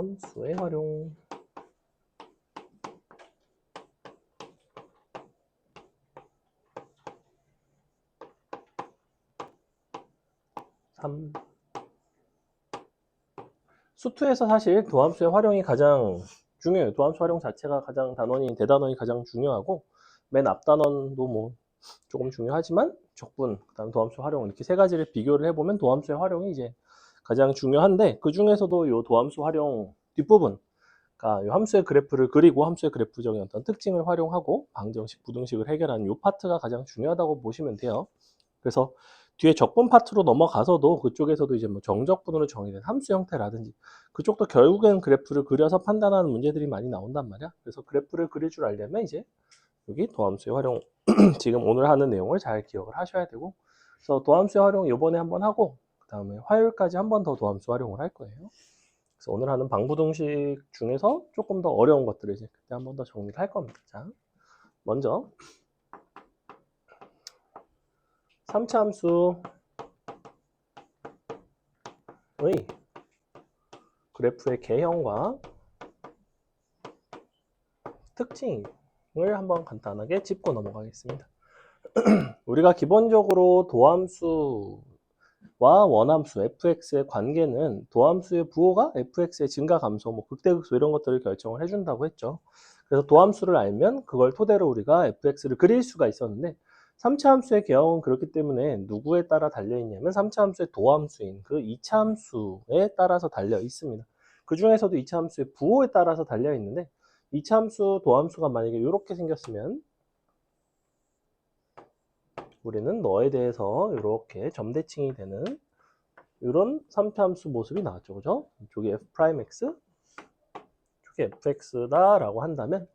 도함수의 활용. 3. 수투에서 사실 도함수의 활용이 가장 중요해요. 도함수 활용 자체가 가장 대단원이 가장 중요하고, 맨 앞 단원도 뭐 조금 중요하지만 적분, 그다음 도함수 활용, 이렇게 세 가지를 비교를 해보면 도함수의 활용이 이제 가장 중요한데, 그 중에서도 이 도함수 활용 뒷부분, 그러니까 이 함수의 그래프를 그리고 함수의 그래프적인 어떤 특징을 활용하고 방정식, 부등식을 해결하는 이 파트가 가장 중요하다고 보시면 돼요. 그래서 뒤에 적분 파트로 넘어가서도 그쪽에서도 이제 뭐 정적분으로 정의된 함수 형태라든지 그쪽도 결국엔 그래프를 그려서 판단하는 문제들이 많이 나온단 말이야. 그래서 그래프를 그릴 줄 알려면 이제 여기 도함수의 활용 지금 오늘 하는 내용을 잘 기억을 하셔야 되고, 그래서 도함수의 활용 이번에 한번 하고 그 다음에 화요일까지 한 번 더 도함수 활용을 할 거예요. 그래서 오늘 하는 방부등식 중에서 조금 더 어려운 것들을 이제 그때 한 번 더 정리를 할 겁니다. 자, 먼저 3차 함수의 그래프의 개형과 특징을 한번 간단하게 짚고 넘어가겠습니다. 우리가 기본적으로 도함수와 원함수 fx의 관계는 도함수의 부호가 fx의 증가 감소, 뭐 극대극소 이런 것들을 결정을 해준다고 했죠. 그래서 도함수를 알면 그걸 토대로 우리가 fx를 그릴 수가 있었는데, 3차 함수의 개형은 그렇기 때문에 누구에 따라 달려있냐면 3차 함수의 도함수인 그 2차 함수에 따라서 달려 있습니다. 그 중에서도 2차 함수의 부호에 따라서 달려 있는데, 2차 함수 도함수가 만약에 이렇게 생겼으면 우리는 너에 대해서 이렇게 점대칭이 되는 이런 3차 함수 모습이 나왔죠. 그죠? 이쪽이 f'x, 이쪽이 fx다 라고 한다면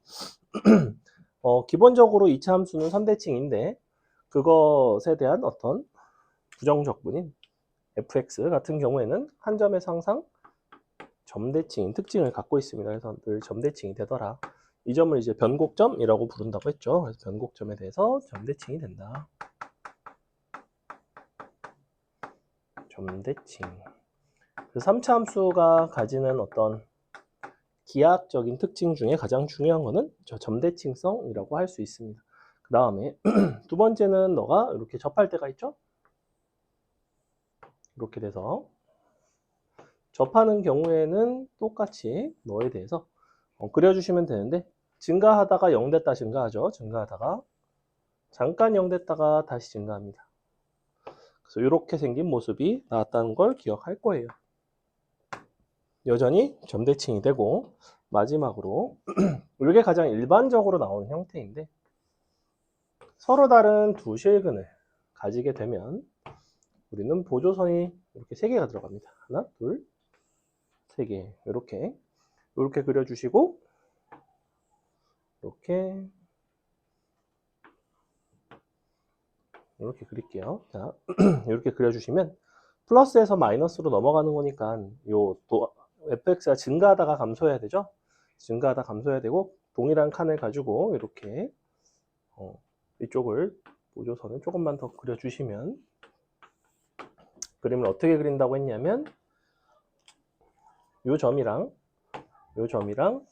기본적으로 2차 함수는 선대칭인데 그것에 대한 어떤 부정적분인 fx 같은 경우에는 한 점에서 항상 점대칭인 특징을 갖고 있습니다. 그래서 늘 점대칭이 되더라. 이 점을 이제 변곡점이라고 부른다고 했죠. 그래서 변곡점에 대해서 점대칭이 된다. 점대칭. 그 3차 함수가 가지는 어떤 기하학적인 특징 중에 가장 중요한 거는 저 점대칭성이라고 할 수 있습니다. 그 다음에 두 번째는 너가 이렇게 접할 때가 있죠? 이렇게 돼서 접하는 경우에는 똑같이 너에 대해서 그려주시면 되는데, 증가하다가 0 됐다 증가하죠. 증가하다가 잠깐 0 됐다가 다시 증가합니다. 그래서 이렇게 생긴 모습이 나왔다는 걸 기억할 거예요. 여전히 점대칭이 되고, 마지막으로 이게 가장 일반적으로 나오는 형태인데, 서로 다른 두 실근을 가지게 되면 우리는 보조선이 이렇게 3개가 들어갑니다. 하나, 둘, 3개. 이렇게 그려주시고, 이렇게 그릴게요. 자, 이렇게 그려주시면 플러스에서 마이너스로 넘어가는 거니까 fx가 증가하다가 감소해야 되죠. 증가하다 감소해야 되고, 동일한 칸을 가지고 이렇게 이쪽을 보조선을 조금만 더 그려주시면, 그림을 어떻게 그린다고 했냐면 요 점이랑 요 점이랑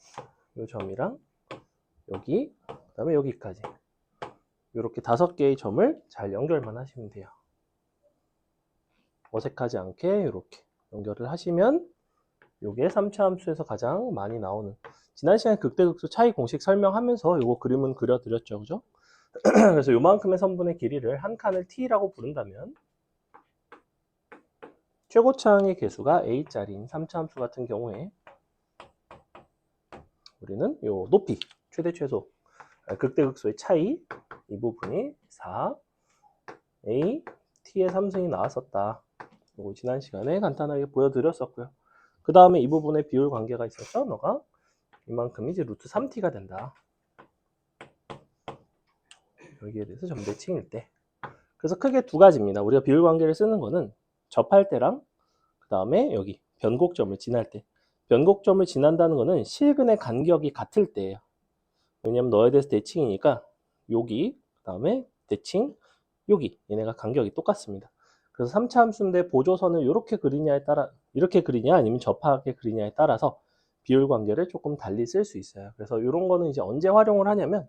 요 점이랑 여기, 그 다음에 여기까지 이렇게 5개의 점을 잘 연결만 하시면 돼요. 어색하지 않게 이렇게 연결을 하시면 이게 3차 함수에서 가장 많이 나오는, 지난 시간에 극대극소 차이 공식 설명하면서 이거 그림은 그려드렸죠. 그죠? 그래서 요만큼의 선분의 길이를 한 칸을 t라고 부른다면 최고차항의 개수가 a짜리인 3차 함수 같은 경우에 우리는 요 높이, 최대 최소, 극대극소의 차이, 이 부분이 4, a, t의 3승이 나왔었다. 이거 지난 시간에 간단하게 보여드렸었고요. 그 다음에 이 부분에 비율 관계가 있었죠. 너가 이만큼이 이제 루트 3t가 된다. 여기에 대해서 점대칭일 때. 그래서 크게 두 가지입니다. 우리가 비율 관계를 쓰는 거는 접할 때랑 그 다음에 여기 변곡점을 지날 때. 변곡점을 지난다는 거는 실근의 간격이 같을 때예요. 왜냐면 너에 대해서 대칭이니까 여기, 그 다음에 대칭, 여기 얘네가 간격이 똑같습니다. 그래서 3차 함수인데 보조선을 이렇게 그리냐에 따라, 이렇게 그리냐 아니면 접하게 그리냐에 따라서 비율 관계를 조금 달리 쓸 수 있어요. 그래서 이런 거는 이제 언제 활용을 하냐면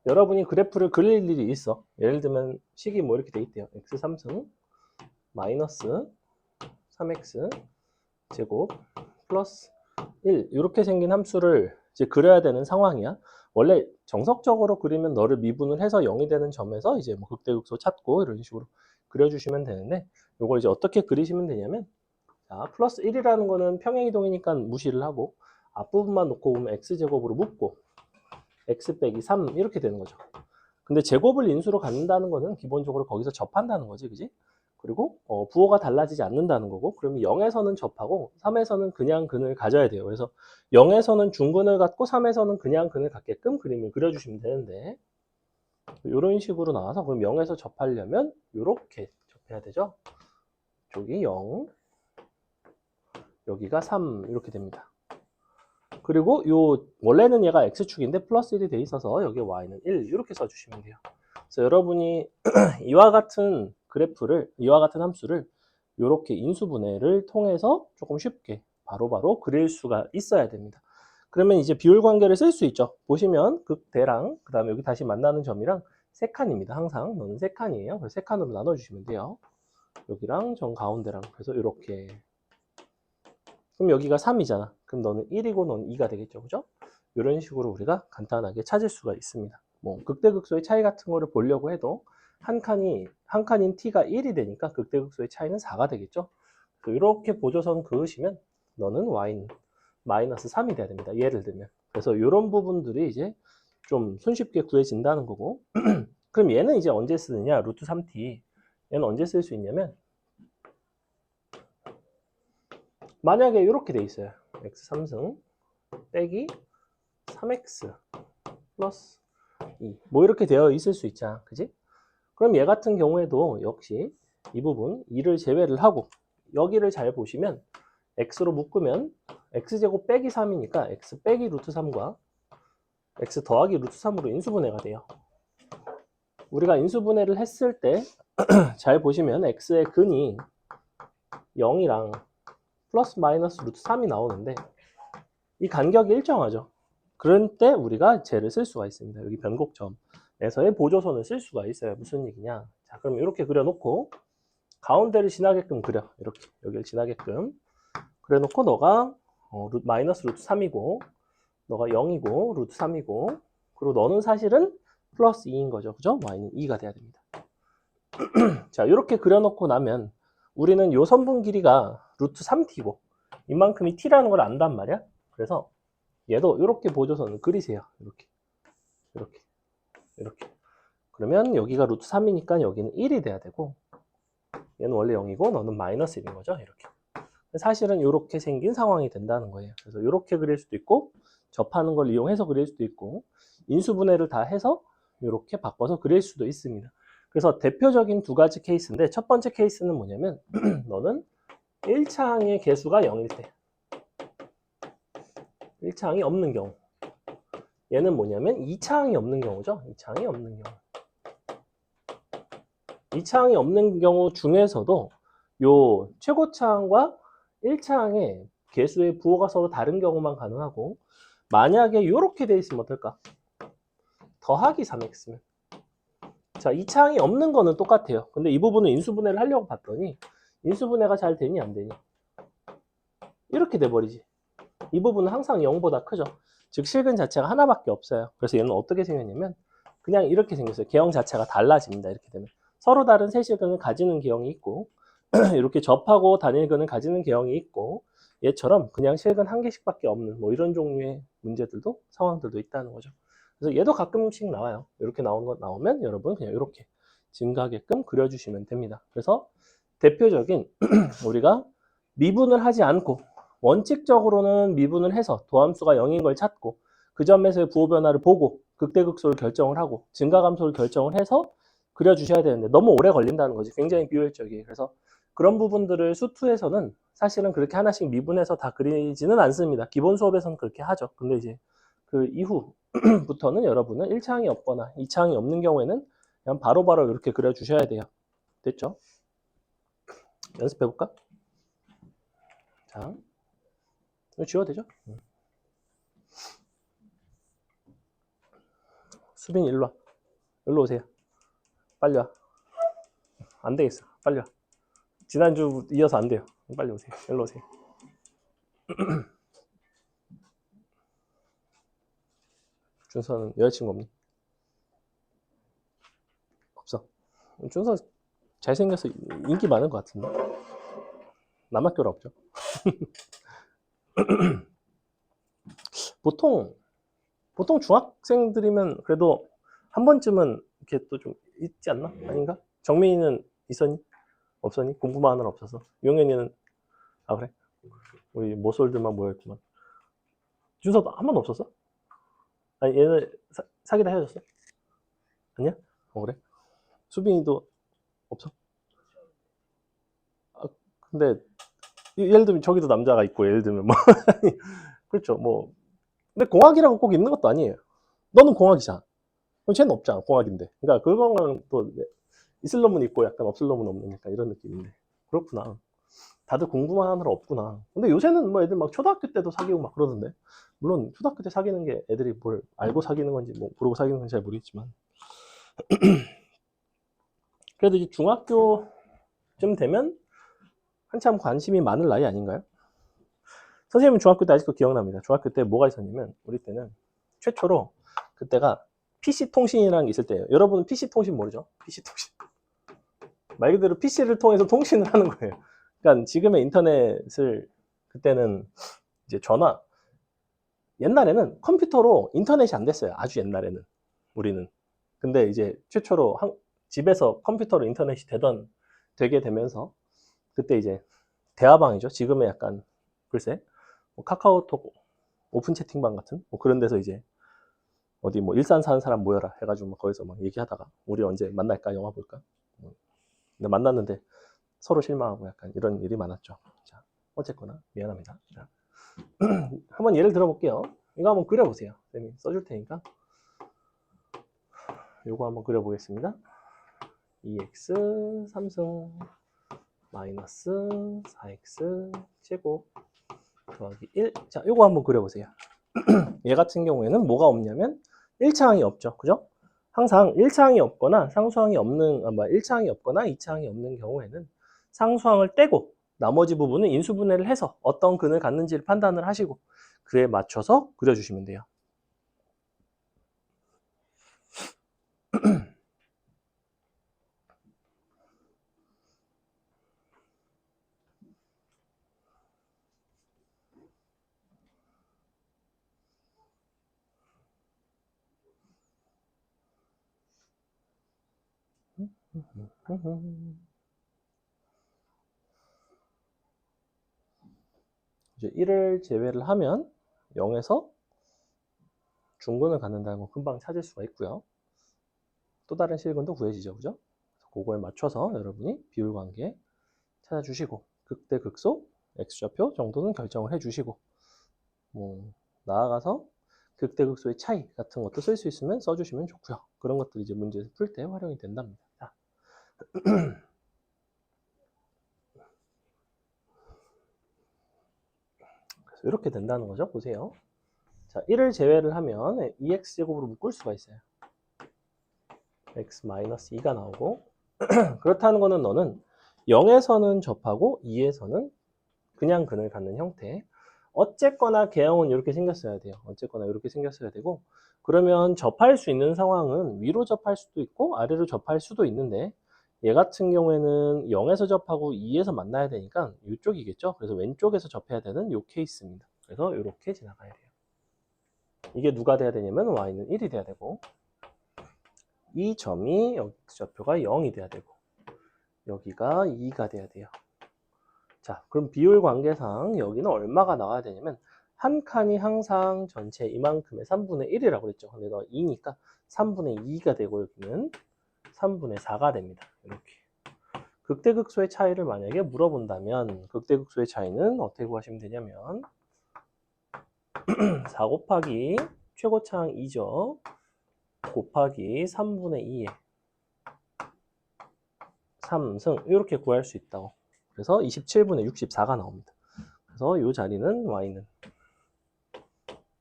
여러분이 그래프를 그릴 일이 있어. 예를 들면 식이 뭐 이렇게 돼 있대요. x 3승 마이너스 3x 제곱 플러스 1 이렇게 생긴 함수를 이제 그려야 되는 상황이야. 원래 정석적으로 그리면 너를 미분을 해서 0이 되는 점에서 이제 뭐 극대극소 찾고 이런 식으로 그려주시면 되는데 이걸 이제 어떻게 그리시면 되냐면 자, 플러스 1이라는 거는 평행이동이니까 무시를 하고 앞부분만 놓고 보면 x제곱으로 묶고 x 빼기 3 이렇게 되는 거죠. 근데 제곱을 인수로 갖는다는 거는 기본적으로 거기서 접한다는 거지, 그지? 그리고 부호가 달라지지 않는다는 거고 그러면 0에서는 접하고 3에서는 그냥 근을 가져야 돼요. 그래서 0에서는 중근을 갖고 3에서는 그냥 근을 갖게끔 그림을 그려주시면 되는데 이런 식으로 나와서 그럼 0에서 접하려면 이렇게 접해야 되죠. 저기 0 여기가 3 이렇게 됩니다. 그리고 요 원래는 얘가 x축인데 플러스 1이 돼 있어서 여기 y는 1 이렇게 써주시면 돼요. 그래서 여러분이 이와 같은 그래프를 이와 같은 함수를 이렇게 인수분해를 통해서 조금 쉽게 바로바로 그릴 수가 있어야 됩니다. 그러면 이제 비율 관계를 쓸 수 있죠. 보시면 극대랑 그 다음에 여기 다시 만나는 점이랑 세 칸입니다. 항상 너는 세 칸이에요. 그래서 세 칸으로 나눠주시면 돼요. 여기랑 정 가운데랑 그래서 이렇게 그럼 여기가 3이잖아. 그럼 너는 1이고 너는 2가 되겠죠. 그죠? 이런 식으로 우리가 간단하게 찾을 수가 있습니다. 뭐 극대극소의 차이 같은 거를 보려고 해도 한 칸인 t가 1이 되니까 극대극소의 차이는 4가 되겠죠. 이렇게 보조선 그으시면 너는 y는 마이너스 3이 돼야 됩니다. 예를 들면. 그래서 이런 부분들이 이제 좀 손쉽게 구해진다는 거고 그럼 얘는 이제 언제 쓰느냐? 루트 3t 얘는 언제 쓸 수 있냐면 만약에 이렇게 돼 있어요. x 3승 빼기 3x 플러스 2. 뭐 이렇게 되어 있을 수 있잖아. 그지? 그럼 얘 같은 경우에도 역시 이 부분 2를 제외를 하고 여기를 잘 보시면 x로 묶으면 x제곱 빼기 3이니까 x 빼기 루트 3과 x 더하기 루트 3으로 인수분해가 돼요. 우리가 인수분해를 했을 때 잘 보시면 x의 근이 0이랑 플러스 마이너스 루트 3이 나오는데 이 간격이 일정하죠. 그럴 때 우리가 쟤를 쓸 수가 있습니다. 여기 변곡점에서의 보조선을 쓸 수가 있어요. 무슨 얘기냐? 자, 그럼 이렇게 그려놓고 가운데를 지나게끔 그려. 이렇게 여기를 지나게끔 그래놓고 너가 마이너스 루트 3이고 너가 0이고 루트 3이고 그리고 너는 사실은 플러스 2인 거죠. 그죠? y는 2가 돼야 됩니다. 자, 이렇게 그려놓고 나면 우리는 요 선분 길이가 루트 3t고 이만큼이 t라는 걸 안단 말이야. 그래서 얘도 이렇게 보조선을 그리세요. 이렇게. 그러면 여기가 루트 3이니까 여기는 1이 돼야 되고 얘는 원래 0이고 너는 마이너스 1인 거죠. 이렇게. 사실은 이렇게 생긴 상황이 된다는 거예요. 그래서 이렇게 그릴 수도 있고 접하는 걸 이용해서 그릴 수도 있고 인수분해를 다 해서 이렇게 바꿔서 그릴 수도 있습니다. 그래서 대표적인 두 가지 케이스인데 첫 번째 케이스는 뭐냐면 너는 1차항의 개수가 0일 때 1차항이 없는 경우 얘는 뭐냐면 2차항이 없는 경우죠. 2차항이 없는 경우 2차항이 없는 경우 중에서도 요 최고차항과 1차항의 개수의 부호가 서로 다른 경우만 가능하고 만약에 이렇게 돼 있으면 어떨까? 더하기 3x면 자, 2차항이 없는 거는 똑같아요. 근데 이 부분은 인수분해를 하려고 봤더니 인수분해가 잘 되니 안 되니? 이렇게 돼버리지. 이 부분은 항상 0보다 크죠. 즉 실근 자체가 하나밖에 없어요. 그래서 얘는 어떻게 생겼냐면 그냥 이렇게 생겼어요. 개형 자체가 달라집니다. 이렇게 되면 서로 다른 세실근을 가지는 개형이 있고 이렇게 접하고 단일근을 가지는 개형이 있고 얘처럼 그냥 실근 한 개씩밖에 없는 뭐 이런 종류의 문제들도 상황들도 있다는 거죠. 그래서 얘도 가끔씩 나와요. 이렇게 나오면 여러분 그냥 이렇게 증가하게끔 그려주시면 됩니다. 그래서 대표적인 우리가 미분을 하지 않고 원칙적으로는 미분을 해서 도함수가 0인 걸 찾고 그 점에서의 부호 변화를 보고 극대극소를 결정을 하고 증가감소를 결정을 해서 그려주셔야 되는데 너무 오래 걸린다는 거지. 굉장히 비효율적이에요. 그래서 그런 부분들을 수투에서는 사실은 그렇게 하나씩 미분해서 다 그리지는 않습니다. 기본 수업에서는 그렇게 하죠. 근데 이제 그 이후부터는 여러분은 1차항이 없거나 2차항이 없는 경우에는 그냥 바로바로 이렇게 그려주셔야 돼요. 됐죠? 연습해볼까? 자, 이거 지워도 되죠? 수빈이 일로 와. 일로 오세요. 빨리 와. 안 되겠어. 빨리 와. 지난주 이어서 안 돼요. 빨리 오세요. 일로 오세요. 준서는 여자친구 없니? 없어. 준서 잘생겨서 인기 많은 것 같은데. 남학교라 없죠. 보통 중학생들이면 그래도 한 번쯤은 이렇게 또 좀 있지 않나? 아닌가? 정민이는 있었니? 없었니? 공부만 하느라 없어서. 용현이는 아 그래? 우리 모쏠들만 모여있구만. 준서도 한 번도 없었어? 아니 얘는 사귀다 헤어졌어? 아니야? 그래? 수빈이도 없어? 아, 근데 예를 들면 저기도 남자가 있고 예를 들면 뭐 그렇죠 뭐 근데 공학이라고 꼭 있는 것도 아니에요. 너는 공학이잖아. 그럼 쟤는 없잖아. 공학인데. 그러니까 그거랑 또 있을 놈은 있고 약간 없을 놈은 없는 약간 이런 느낌인데. 그렇구나. 다들 공부만 하느라 없구나. 근데 요새는 뭐 애들 막 초등학교 때도 사귀고 막 그러던데. 물론 초등학교 때 사귀는 게 애들이 뭘 알고 사귀는 건지 뭐 모르고 사귀는 건지 잘 모르겠지만. 그래도 이제 중학교쯤 되면 한참 관심이 많을 나이 아닌가요? 선생님은 중학교 때 아직도 기억납니다. 중학교 때 뭐가 있었냐면 우리 때는 최초로 그때가 PC통신이라는 게 있을 때예요. 여러분은 PC통신 모르죠? PC통신. 말 그대로 PC를 통해서 통신을 하는 거예요. 그러니까 지금의 인터넷을 그때는 이제 옛날에는 컴퓨터로 인터넷이 안 됐어요. 아주 옛날에는 우리는. 근데 이제 최초로 집에서 컴퓨터로 인터넷이 되게 되면서 그때 이제 대화방이죠. 지금의 약간 글쎄 뭐 카카오톡 오픈 채팅방 같은 뭐 그런 데서 이제 어디 뭐 일산 사는 사람 모여라 해가지고 막 거기서 막 얘기하다가 우리 언제 만날까 영화 볼까. 근데 만났는데 서로 실망하고 약간 이런 일이 많았죠. 자, 어쨌거나 미안합니다. 자, 한번 예를 들어볼게요. 이거 한번 그려보세요. 쌤이 써줄 테니까. 이거 한번 그려보겠습니다. 2x 3승 마이너스 4x 제곱 더하기 1. 자, 이거 한번 그려보세요. 얘 같은 경우에는 뭐가 없냐면 1차항이 없죠. 그죠? 항상 1차항이 없거나 상수항이 없는, 1차항이 없거나 2차항이 없는 경우에는 상수항을 떼고 나머지 부분은 인수분해를 해서 어떤 근을 갖는지를 판단을 하시고 그에 맞춰서 그려주시면 돼요. 이제 1을 제외를 하면 0에서 중근을 갖는다는 거 금방 찾을 수가 있고요. 또 다른 실근도 구해지죠. 그죠? 그거에 맞춰서 여러분이 비율 관계 찾아주시고 극대 극소 x좌표 정도는 결정을 해주시고 뭐 나아가서 극대 극소의 차이 같은 것도 쓸 수 있으면 써주시면 좋고요. 그런 것들이 이제 문제에서 풀 때 활용이 된답니다. 자. 그래서 이렇게 된다는 거죠. 보세요. 자, 1을 제외를 하면 2x제곱으로 묶을 수가 있어요. x-2가 나오고 그렇다는 거는 너는 0에서는 접하고 2에서는 그냥 근을 갖는 형태. 어쨌거나 개형은 이렇게 생겼어야 돼요. 어쨌거나 이렇게 생겼어야 되고 그러면 접할 수 있는 상황은 위로 접할 수도 있고 아래로 접할 수도 있는데 얘 같은 경우에는 0에서 접하고 2에서 만나야 되니까 이쪽이겠죠. 그래서 왼쪽에서 접해야 되는 이 케이스입니다. 그래서 이렇게 지나가야 돼요. 이게 누가 돼야 되냐면 y는 1이 돼야 되고 이 점이 여기 좌표가 0이 돼야 되고 여기가 2가 돼야 돼요. 자, 그럼 비율 관계상 여기는 얼마가 나와야 되냐면 한 칸이 항상 전체 이만큼의 3분의 1이라고 그랬죠. 근데 너 2니까 3분의 2가 되고 여기는 3분의 4가 됩니다. 이렇게. 극대극소의 차이를 만약에 물어본다면 극대극소의 차이는 어떻게 구하시면 되냐면 4 곱하기 최고차항 2죠. 곱하기 3분의 2에 3승 이렇게 구할 수 있다고. 그래서 27분의 64가 나옵니다. 그래서 이 자리는 y는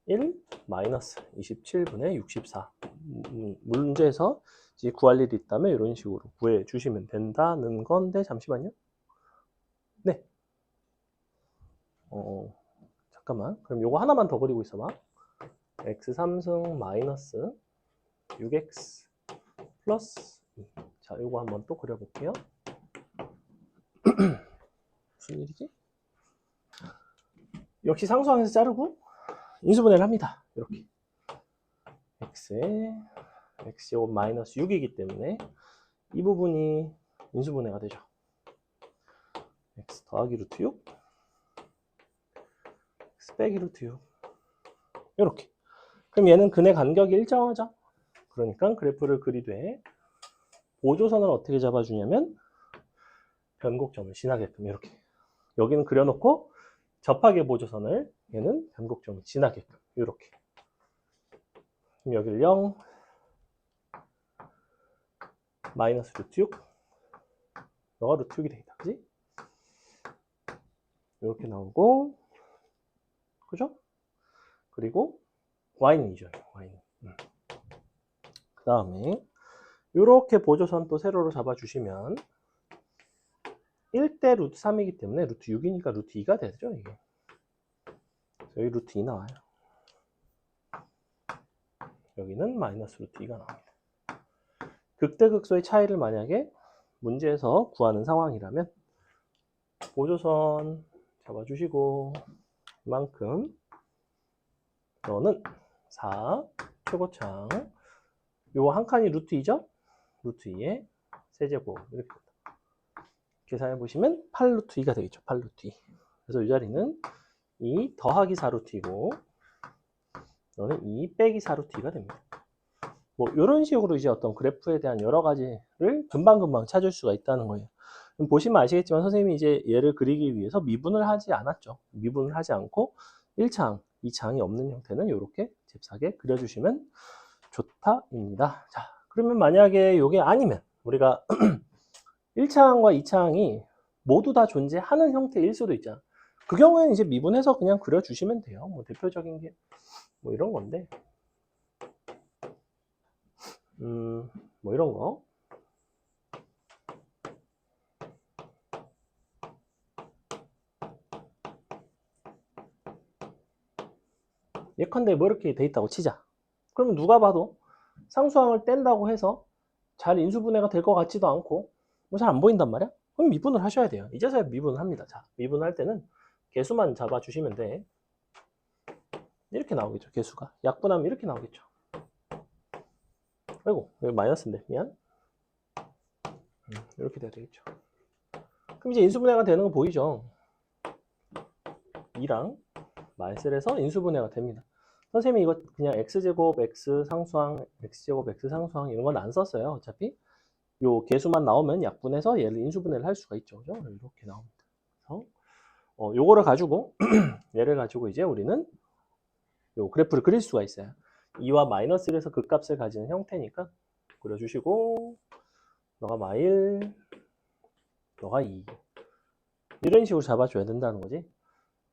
1 마이너스 27분의 64. 문제에서 이제 구할 일이 있다면 이런 식으로 구해 주시면 된다는 건데, 잠시만요. 네. 잠깐만. 그럼 요거 하나만 더 그리고 있어봐. x 3승 마이너스 6x 플러스 2. 자, 요거 한번 또 그려볼게요. 무슨 일이지? 역시 상수항에서 자르고 인수분해를 합니다. 이렇게 x에 x제곱 마이너스 6이기 때문에 이 부분이 인수분해가 되죠. x 더하기 루트 6 x 빼기 루트 6 이렇게. 그럼 얘는 근의 간격이 일정하죠. 그러니까 그래프를 그리되 보조선을 어떻게 잡아주냐면 변곡점을 지나게끔 이렇게. 여기는 그려놓고 접하게 보조선을 얘는 변곡점을 지나게끔 이렇게. 그럼 여기를 0 마이너스 루트 6 너가 루트 6이 되겠다. 그지? 이렇게 나오고, 그죠? 그리고 y는 2죠. y는. 그 다음에 이렇게 보조선 또 세로로 잡아주시면 1대 루트 3이기 때문에 루트 6이니까 루트 2가 되죠. 이게. 여기 루트 2 나와요. 여기는 마이너스 루트 2가 나옵니다. 극대극소의 차이를 만약에 문제에서 구하는 상황이라면 보조선 잡아주시고, 이만큼 너는 4 최고창, 요 한 칸이 루트 2죠? 루트 2에 세제곱 이렇게 계산해 보시면 8 루트 2가 되겠죠. 8 루트 2. 그래서 이 자리는 2 더하기 4 루트 2고 너는 2 빼기 4 루트 2가 됩니다. 뭐 이런 식으로 이제 어떤 그래프에 대한 여러 가지를 금방금방 찾을 수가 있다는 거예요. 그럼 보시면 아시겠지만 선생님이 이제 얘를 그리기 위해서 미분을 하지 않았죠. 미분을 하지 않고 1창, 2창이 없는 형태는 이렇게 잽싸게 그려주시면 좋다입니다. 자, 그러면 만약에 이게 아니면 우리가 1창과 2창이 모두 다 존재하는 형태일 수도 있잖아. 그 경우에는 이제 미분해서 그냥 그려주시면 돼요. 뭐 대표적인 게 뭐 이런 건데, 뭐 이런 거. 예컨대 뭐 이렇게 돼 있다고 치자. 그러면 누가 봐도 상수항을 뗀다고 해서 잘 인수분해가 될 것 같지도 않고 뭐 잘 안 보인단 말이야? 그럼 미분을 하셔야 돼요. 이제서야 미분을 합니다. 자, 미분할 때는 개수만 잡아주시면 돼. 이렇게 나오겠죠. 개수가. 약분하면 이렇게 나오겠죠. 아이고, 여기 마이너스인데 미안. 이렇게 돼야 되겠죠. 그럼 이제 인수분해가 되는 거 보이죠? 2랑 마이너스를 해서 인수분해가 됩니다. 선생님이 이거 그냥 x제곱 x 상수항, x제곱 x 상수항 이런 건 안 썼어요. 어차피 요 개수만 나오면 약분해서 얘를 인수분해를 할 수가 있죠. 그죠? 이렇게 나옵니다. 그래서 요거를 가지고 얘를 가지고 이제 우리는 요 그래프를 그릴 수가 있어요. 2와 마이너스 1에서 극값을 가지는 형태니까 그려주시고, 너가 마일, 너가 2 이런 식으로 잡아줘야 된다는 거지.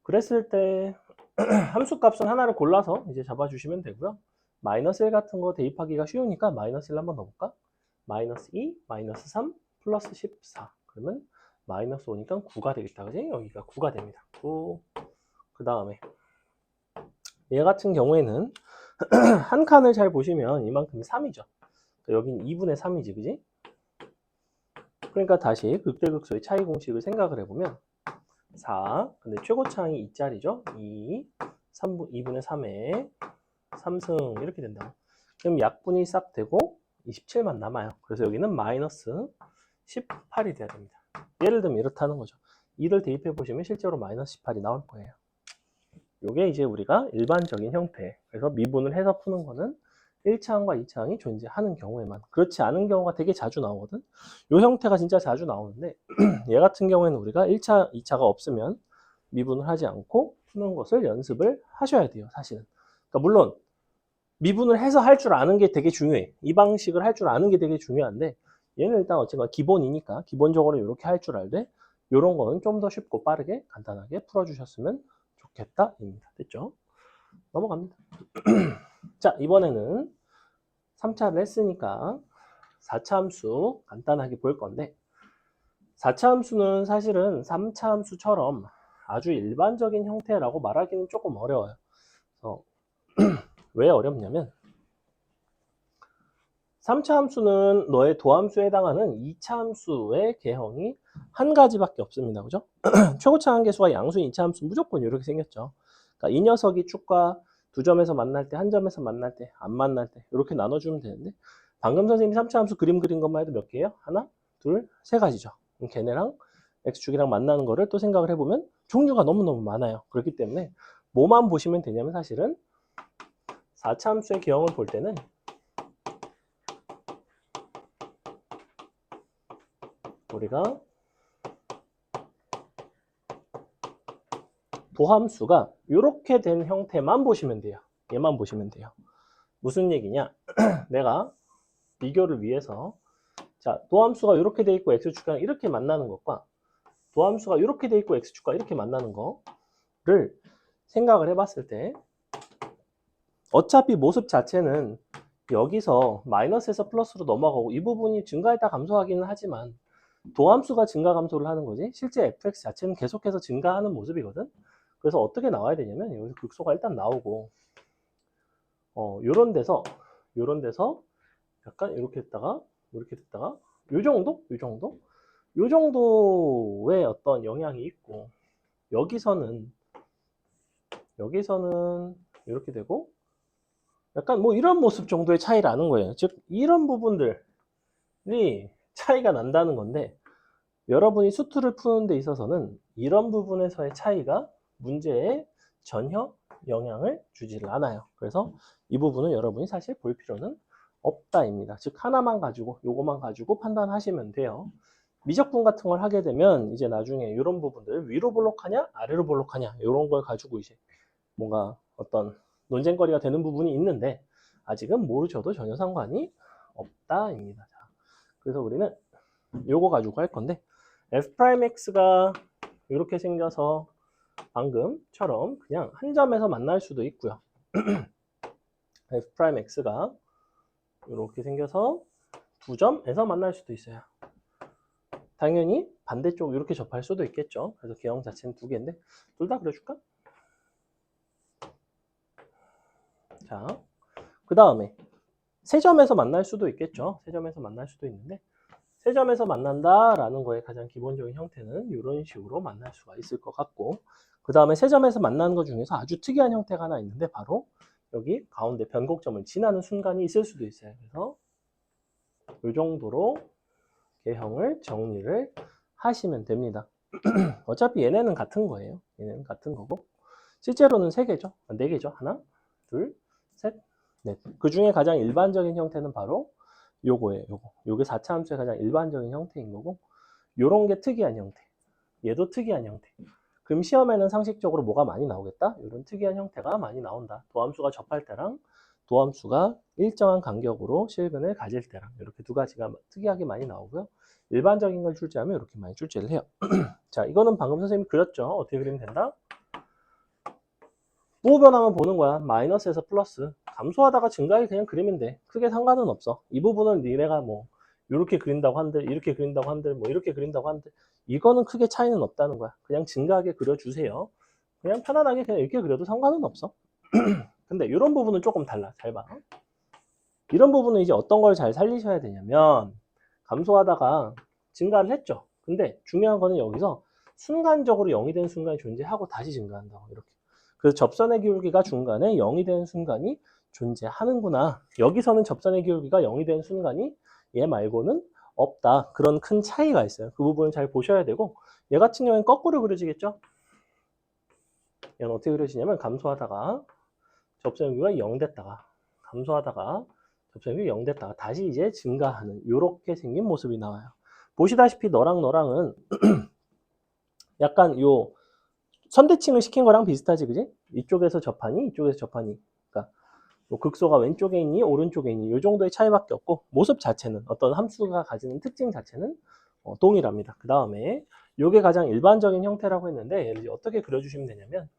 그랬을 때 함수값은 하나를 골라서 이제 잡아주시면 되고요. 마이너스 1 같은 거 대입하기가 쉬우니까 마이너스 1 한번 넣어볼까? 마이너스 2, 마이너스 3, 플러스 14. 그러면 마이너스 5니까 9가 되겠다. 그지? 여기가 9가 됩니다. 9. 그 다음에 얘 같은 경우에는 한 칸을 잘 보시면 이만큼이 3이죠. 여긴 2분의 3이지, 그지? 그러니까 다시 극대극소의 차이 공식을 생각을 해보면 4, 근데 최고차항이 2짜리죠? 2, 2분의 3에 3승 이렇게 된다고. 그럼 약분이 싹 되고 27만 남아요. 그래서 여기는 마이너스 18이 돼야 됩니다. 예를 들면 이렇다는 거죠. 2를 대입해 보시면 실제로 마이너스 18이 나올 거예요. 요게 이제 우리가 일반적인 형태. 그래서 미분을 해서 푸는 거는 1차항과 2차항이 존재하는 경우에만. 그렇지 않은 경우가 되게 자주 나오거든. 요 형태가 진짜 자주 나오는데 얘 같은 경우에는 우리가 1차, 2차가 없으면 미분을 하지 않고 푸는 것을 연습을 하셔야 돼요. 사실은. 그러니까 물론 미분을 해서 할 줄 아는 게 되게 중요해. 이 방식을 할 줄 아는 게 되게 중요한데 얘는 일단 어쨌거나 기본이니까 기본적으로 이렇게 할 줄 알되 이런 거는 좀 더 쉽고 빠르게 간단하게 풀어주셨으면 좋겠다입니다. 됐죠? 넘어갑니다. 자, 이번에는 3차를 했으니까 4차 함수 간단하게 볼 건데 4차 함수는 사실은 3차 함수처럼 아주 일반적인 형태라고 말하기는 조금 어려워요. 그래서 왜 어렵냐면 3차 함수는 너의 도함수에 해당하는 2차 함수의 개형이 한 가지밖에 없습니다. 그죠? 최고차 한계수와 양수인 2차 함수 무조건 이렇게 생겼죠. 그러니까 이 녀석이 축과 두 점에서 만날 때, 한 점에서 만날 때, 안 만날 때 이렇게 나눠주면 되는데 방금 선생님이 3차 함수 그림 그린 것만 해도 몇 개예요? 하나, 둘, 세 가지죠. 그럼 걔네랑 x축이랑 만나는 거를 또 생각을 해보면 종류가 너무너무 많아요. 그렇기 때문에 뭐만 보시면 되냐면 사실은 4차 함수의 개형을 볼 때는 우리가 도함수가 이렇게 된 형태만 보시면 돼요. 얘만 보시면 돼요. 무슨 얘기냐? 내가 비교를 위해서 자, 도함수가 이렇게 돼 있고 x축과 이렇게 만나는 것과 도함수가 이렇게 돼 있고 x축과 이렇게 만나는 거를 생각을 해봤을 때 어차피 모습 자체는 여기서 마이너스에서 플러스로 넘어가고 이 부분이 증가했다 감소하기는 하지만 도함수가 증가 감소를 하는 거지 실제 fx 자체는 계속해서 증가하는 모습이거든. 그래서 어떻게 나와야 되냐면 여기서 극소가 일단 나오고 요런 데서 약간 이렇게 됐다가 요 정도 요 정도의 어떤 영향이 있고 여기서는 이렇게 되고 약간 뭐 이런 모습 정도의 차이라는 거예요. 즉 이런 부분들이 차이가 난다는 건데 여러분이 수투를 푸는 데 있어서는 이런 부분에서의 차이가 문제에 전혀 영향을 주지를 않아요. 그래서 이 부분은 여러분이 사실 볼 필요는 없다입니다. 즉 하나만 가지고 요거만 가지고 판단하시면 돼요. 미적분 같은 걸 하게 되면 이제 나중에 이런 부분들 위로 볼록하냐 아래로 볼록하냐 이런 걸 가지고 이제 뭔가 어떤 논쟁거리가 되는 부분이 있는데 아직은 모르셔도 전혀 상관이 없다입니다. 자, 그래서 우리는 요거 가지고 할 건데 f'x가 이렇게 생겨서 방금처럼 그냥 한 점에서 만날 수도 있고요. f'x가 이렇게 생겨서 두 점에서 만날 수도 있어요. 당연히 반대쪽 이렇게 접할 수도 있겠죠. 그래서 개형 자체는 두 개인데 둘 다 그려줄까? 자, 그 다음에 세 점에서 만날 수도 있겠죠. 세 점에서 만날 수도 있는데 세 점에서 만난다라는 거의 가장 기본적인 형태는 이런 식으로 만날 수가 있을 것 같고 그 다음에 세 점에서 만나는 것 중에서 아주 특이한 형태가 하나 있는데 바로 여기 가운데 변곡점을 지나는 순간이 있을 수도 있어요. 그래서 이 정도로 개형을 정리를 하시면 됩니다. 어차피 얘네는 같은 거예요. 얘네는 같은 거고 실제로는 3개죠. 4개죠. 하나, 둘, 셋, 넷. 그 중에 가장 일반적인 형태는 바로 요거예요. 요게 4차 함수의 가장 일반적인 형태인 거고 요런 게 특이한 형태. 얘도 특이한 형태. 그럼 시험에는 상식적으로 뭐가 많이 나오겠다? 이런 특이한 형태가 많이 나온다. 도함수가 접할 때랑 도함수가 일정한 간격으로 실근을 가질 때랑 이렇게 두 가지가 특이하게 많이 나오고요. 일반적인 걸 출제하면 이렇게 많이 출제를 해요. 자, 이거는 방금 선생님이 그렸죠. 어떻게 그리면 된다? 부호 변화만 보는 거야. 마이너스에서 플러스. 감소하다가 증가를 그냥 그리면 돼. 크게 상관은 없어. 이 부분은 니네가 뭐 이렇게 그린다고 한들 이렇게 그린다고 한들 뭐 이렇게 그린다고 한들 이거는 크게 차이는 없다는 거야. 그냥 증가하게 그려주세요. 그냥 편안하게 그냥 이렇게 그려도 상관은 없어. 근데 이런 부분은 조금 달라. 잘 봐. 이런 부분은 이제 어떤 걸 잘 살리셔야 되냐면 감소하다가 증가를 했죠. 근데 중요한 거는 여기서 순간적으로 0이 되는 순간이 존재하고 다시 증가한다고 이렇게. 그래서 접선의 기울기가 중간에 0이 되는 순간이 존재하는구나. 여기서는 접선의 기울기가 0이 되는 순간이 얘 말고는 없다. 그런 큰 차이가 있어요. 그 부분을 잘 보셔야 되고 얘 같은 경우에는 거꾸로 그려지겠죠. 얘는 어떻게 그려지냐면 감소하다가 접선의 기울기가 0 됐다가 감소하다가 접선의 기울기가 0 됐다가 다시 이제 증가하는 이렇게 생긴 모습이 나와요. 보시다시피 너랑은 약간 요 선대칭을 시킨 거랑 비슷하지, 그지? 이쪽에서 접하니, 이쪽에서 접하니. 그러니까 극소가 왼쪽에 있니, 오른쪽에 있니, 이 정도의 차이밖에 없고 모습 자체는 어떤 함수가 가지는 특징 자체는 동일합니다. 그 다음에 요게 가장 일반적인 형태라고 했는데 얘를 이제 어떻게 그려주시면 되냐면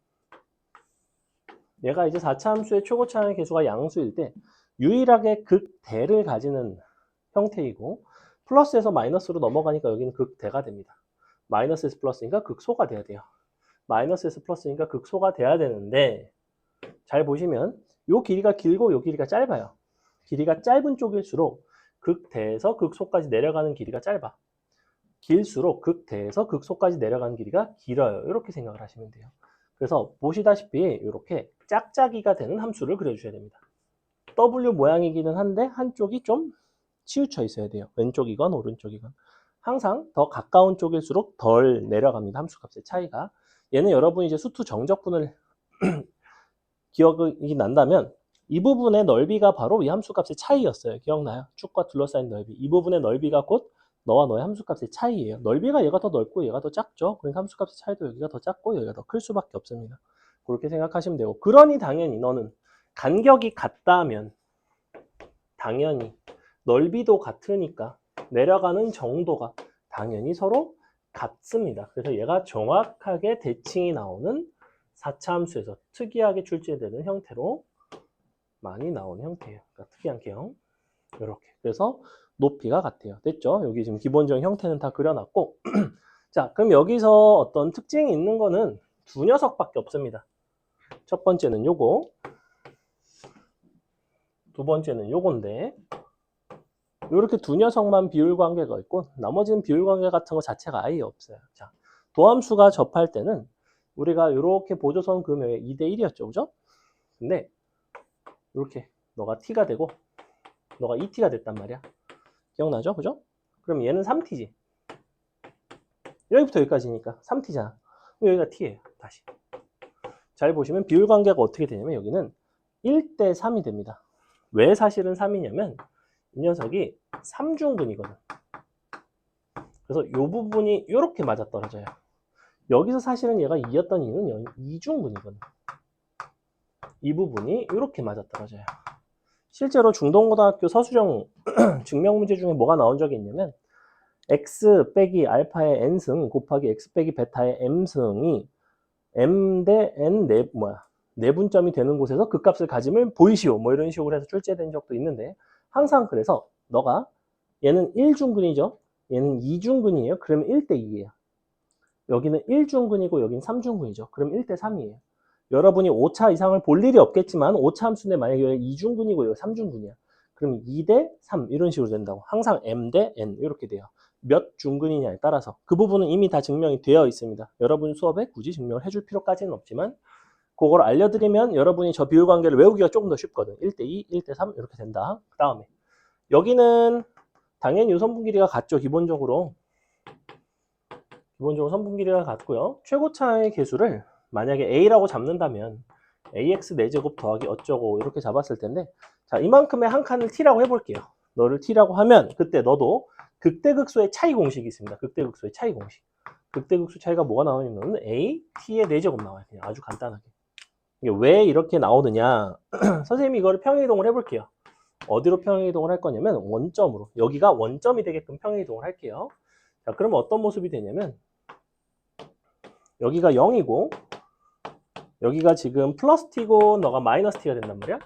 얘가 이제 4차 함수의 최고차항의 개수가 양수일 때 유일하게 극대를 가지는 형태이고 플러스에서 마이너스로 넘어가니까 여기는 극대가 됩니다. 마이너스에서 플러스니까 극소가 돼야 돼요. 마이너스에서 플러스니까 극소가 돼야 되는데 잘 보시면 요 길이가 길고 요 길이가 짧아요. 길이가 짧은 쪽일수록 극대에서 극소까지 내려가는 길이가 짧아. 길수록 극대에서 극소까지 내려가는 길이가 길어요. 이렇게 생각을 하시면 돼요. 그래서 보시다시피 이렇게 짝짝이가 되는 함수를 그려주셔야 됩니다. W 모양이기는 한데 한쪽이 좀 치우쳐 있어야 돼요. 왼쪽이건 오른쪽이건. 항상 더 가까운 쪽일수록 덜 내려갑니다. 함수값의 차이가. 얘는 여러분이 이제 수투 정적분을 기억이 난다면 이 부분의 넓이가 바로 이 함수값의 차이였어요. 기억나요? 축과 둘러싸인 넓이. 이 부분의 넓이가 곧 너와 너의 함수값의 차이예요. 넓이가 얘가 더 넓고 얘가 더 작죠. 그러니까 함수값의 차이도 여기가 더 작고 여기가 더 클 수밖에 없습니다. 그렇게 생각하시면 되고 그러니 당연히 너는 간격이 같다면 당연히 넓이도 같으니까 내려가는 정도가 당연히 서로 같습니다. 그래서 얘가 정확하게 대칭이 나오는 4차 함수에서 특이하게 출제되는 형태로 많이 나오는 형태예요. 그러니까 특이한 개형. 이렇게. 그래서 높이가 같아요. 됐죠? 여기 지금 기본적인 형태는 다 그려놨고 자, 그럼 여기서 어떤 특징이 있는 거는 두 녀석밖에 없습니다. 첫 번째는 요거, 두 번째는 요건데 이렇게 두 녀석만 비율 관계가 있고 나머지는 비율 관계 같은 거 자체가 아예 없어요. 자, 도함수가 접할 때는 우리가 이렇게 보조선 그으면 2대 1이었죠. 그죠? 근데 이렇게 너가 t가 되고 너가 2t가 됐단 말이야. 기억나죠? 그죠? 그럼 얘는 3t지. 여기부터 여기까지니까 3t잖아. 여기가 t예요. 다시. 잘 보시면 비율 관계가 어떻게 되냐면 여기는 1대 3이 됩니다. 왜 사실은 3이냐면 이 녀석이 3중근이거든. 그래서 이 부분이 이렇게 맞아떨어져요. 여기서 사실은 얘가 2였던 이유는 2중근이거든. 이 부분이 이렇게 맞아떨어져요. 실제로 중동고등학교 서술형 증명문제 중에 뭐가 나온 적이 있냐면 x 빼기 알파의 n승 곱하기 x 빼기 베타의 m승이 m 대 n 내분점이 되는 곳에서 그 값을 가짐을 보이시오. 뭐 이런 식으로 해서 출제된 적도 있는데 항상 그래서 너가 얘는 1중근이죠. 얘는 2중근이에요. 그러면 1대 2예요. 여기는 1중근이고 여기는 3중근이죠. 그럼 1대 3이에요. 여러분이 5차 이상을 볼 일이 없겠지만 5차 함수인데 만약에 여기 2중근이고 여기 3중근이야. 그럼 2대 3 이런 식으로 된다고. 항상 m 대 n 이렇게 돼요. 몇 중근이냐에 따라서 그 부분은 이미 다 증명이 되어 있습니다. 여러분 수업에 굳이 증명을 해줄 필요까지는 없지만 그걸 알려드리면 여러분이 저 비율 관계를 외우기가 조금 더 쉽거든. 1대 2, 1대 3 이렇게 된다. 그 다음에 여기는 당연히 선분 길이가 같죠. 기본적으로 선분 길이가 같고요. 최고차의 개수를 만약에 a라고 잡는다면 ax 4제곱 더하기 어쩌고 이렇게 잡았을 텐데 자 이만큼의 한 칸을 t라고 해볼게요. 너를 t라고 하면 그때 너도 극대극소의 차이 공식이 있습니다. 극대극소의 차이 공식. 극대극소 차이가 뭐가 나오냐면 a, t의 4제곱 나와요. 그냥 아주 간단하게. 이게 왜 이렇게 나오느냐 선생님이 이거를 평행이동을 해볼게요. 어디로 평행이동을 할 거냐면 원점으로. 여기가 원점이 되게끔 평행이동을 할게요. 자, 그러면 어떤 모습이 되냐면 여기가 0이고 여기가 지금 플러스 t고 너가 마이너스 t가 된단 말이야.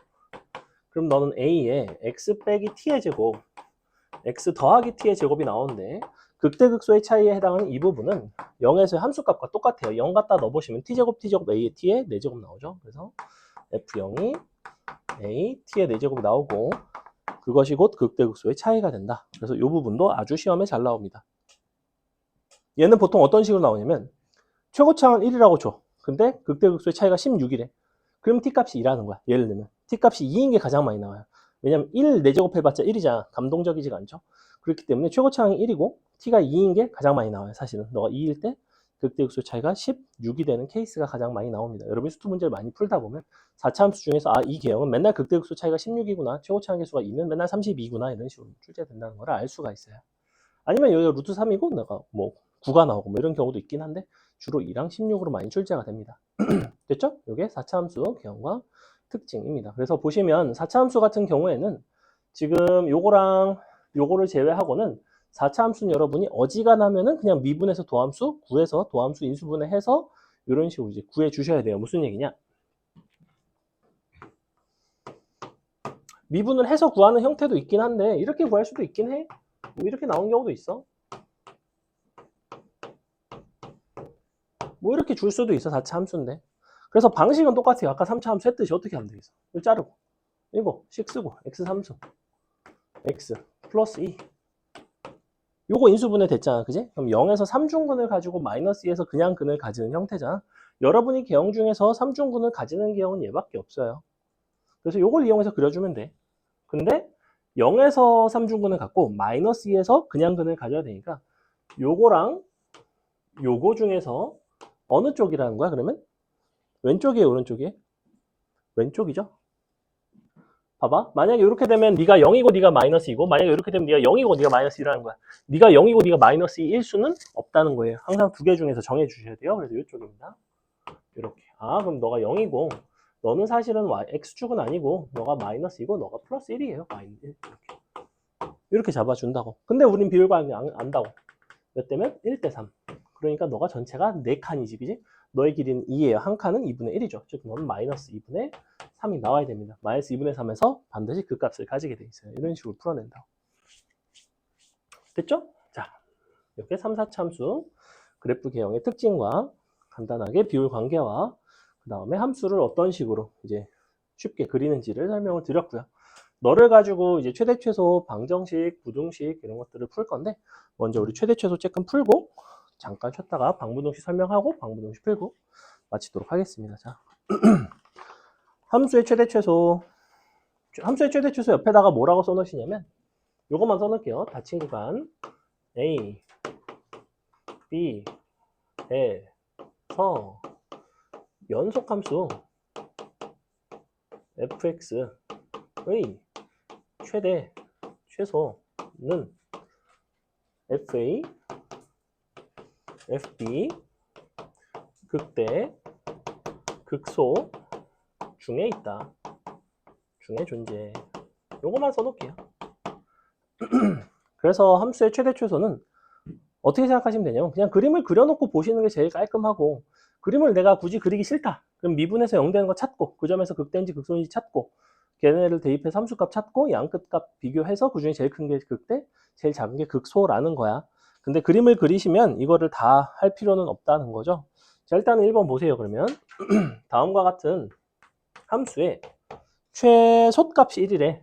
그럼 너는 a에 x 빼기 t의 제곱 x 더하기 t의 제곱이 나오는데 극대극소의 차이에 해당하는 이 부분은 0에서의 함수값과 똑같아요. 0 갖다 넣어보시면 t제곱 a의 t의 4제곱 나오죠. 그래서 f0이 a t의 4제곱이 나오고 그것이 곧 극대극소의 차이가 된다. 그래서 이 부분도 아주 시험에 잘 나옵니다. 얘는 보통 어떤 식으로 나오냐면 최고차항은 1이라고 줘. 근데 극대극소의 차이가 16이래. 그럼 t값이 2라는 거야. 예를 들면 t값이 2인 게 가장 많이 나와요. 왜냐면 1 4제곱 해봤자 1이잖아. 감동적이지가 않죠. 그렇기 때문에 최고차항이 1이고 t가 2인 게 가장 많이 나와요. 사실은 너가 2일 때 극대극소 차이가 16이 되는 케이스가 가장 많이 나옵니다. 여러분이 수투 문제를 많이 풀다 보면 4차 함수 중에서 이 개형은 맨날 극대극소 차이가 16이구나. 최고차항 개수가 2는 맨날 32구나. 이런 식으로 출제된다는 걸 알 수가 있어요. 아니면 여기가 루트 3이고 내가 뭐 9가 나오고 뭐 이런 경우도 있긴 한데 주로 2랑 16으로 많이 출제가 됩니다. 됐죠? 이게 4차 함수 개형과 특징입니다. 그래서 보시면 4차 함수 같은 경우에는 지금 요거랑 요거를 제외하고는 4차 함수는 여러분이 어지간하면은 그냥 미분해서 도함수 구해서 도함수 인수분해해서 이런 식으로 이제 구해 주셔야 돼요. 무슨 얘기냐? 미분을 해서 구하는 형태도 있긴 한데 이렇게 구할 수도 있긴 해. 뭐 이렇게 나온 경우도 있어. 뭐 이렇게 줄 수도 있어. 4차 함수인데. 그래서 방식은 똑같아요. 아까 3차 함수 했듯이 어떻게 하면 되겠어? 이거 자르고 이거 식 쓰고 x 함수 x 플러스 2 요거 인수분해 됐잖아. 그지? 그럼 0에서 3중근을 가지고 마이너스 2에서 그냥 근을 가지는 형태잖아. 여러분이 계형 중에서 3중근을 가지는 계형은 얘밖에 없어요. 그래서 요걸 이용해서 그려주면 돼. 근데 0에서 3중근을 갖고 마이너스 2에서 그냥 근을 가져야 되니까 요거랑 요거 중에서 어느 쪽이라는 거야 그러면? 왼쪽이에요 오른쪽이에요? 왼쪽이죠? 봐봐. 만약에 이렇게 되면 네가 0이고 네가 마이너스 2고 만약에 이렇게 되면 네가 0이고 네가 마이너스 2라는 거야. 네가 0이고 네가 마이너스 2일 수는 없다는 거예요. 항상 두 개 중에서 정해 주셔야 돼요. 그래서 이쪽입니다. 이렇게. 아 그럼 너가 0이고 너는 사실은 x축은 아니고 너가 마이너스 2고 너가 플러스 1이에요. 마이너스 1. 이렇게 잡아준다고. 근데 우린 비율과 안다고. 몇 대면? 1대 3. 그러니까 너가 전체가 4칸이지, 그지? 너의 길이는 2예요. 한 칸은 2분의 1이죠. 즉, 너는 마이너스 2분의 3이 나와야 됩니다. 마이너스 2분의 3에서 반드시 그 값을 가지게 돼 있어요. 이런 식으로 풀어낸다고. 됐죠? 자, 이렇게 3, 4차 함수, 그래프 개형의 특징과 간단하게 비율 관계와 그 다음에 함수를 어떤 식으로 이제 쉽게 그리는지를 설명을 드렸고요. 너를 가지고 이제 최대 최소 방정식, 부등식 이런 것들을 풀 건데 먼저 우리 최대 최소 조금 풀고 잠깐 쉬었다가 방부등식 설명하고 방부등식 풀고 마치도록 하겠습니다. 자, 함수의 최대 최소 옆에다가 뭐라고 써놓으시냐면 요것만 써놓을게요. 닫힌 구간 A, B, 에서 연속함수 fx의 최대 최소는 fa, fb, 극대, 극소 중에 있다. 중에 존재. 요거만 써놓을게요. 그래서 함수의 최대 최소는 어떻게 생각하시면 되냐면 그냥 그림을 그려놓고 보시는 게 제일 깔끔하고 그림을 내가 굳이 그리기 싫다. 그럼 미분해서 0 되는 거 찾고 그 점에서 극대인지 극소인지 찾고 걔네를 대입해서 함수값 찾고 양끝값 비교해서 그중에 제일 큰 게 극대, 제일 작은 게 극소라는 거야. 근데 그림을 그리시면 이거를 다 할 필요는 없다는 거죠. 자, 일단은 1번 보세요. 그러면 다음과 같은 함수의 최소값이 1이래.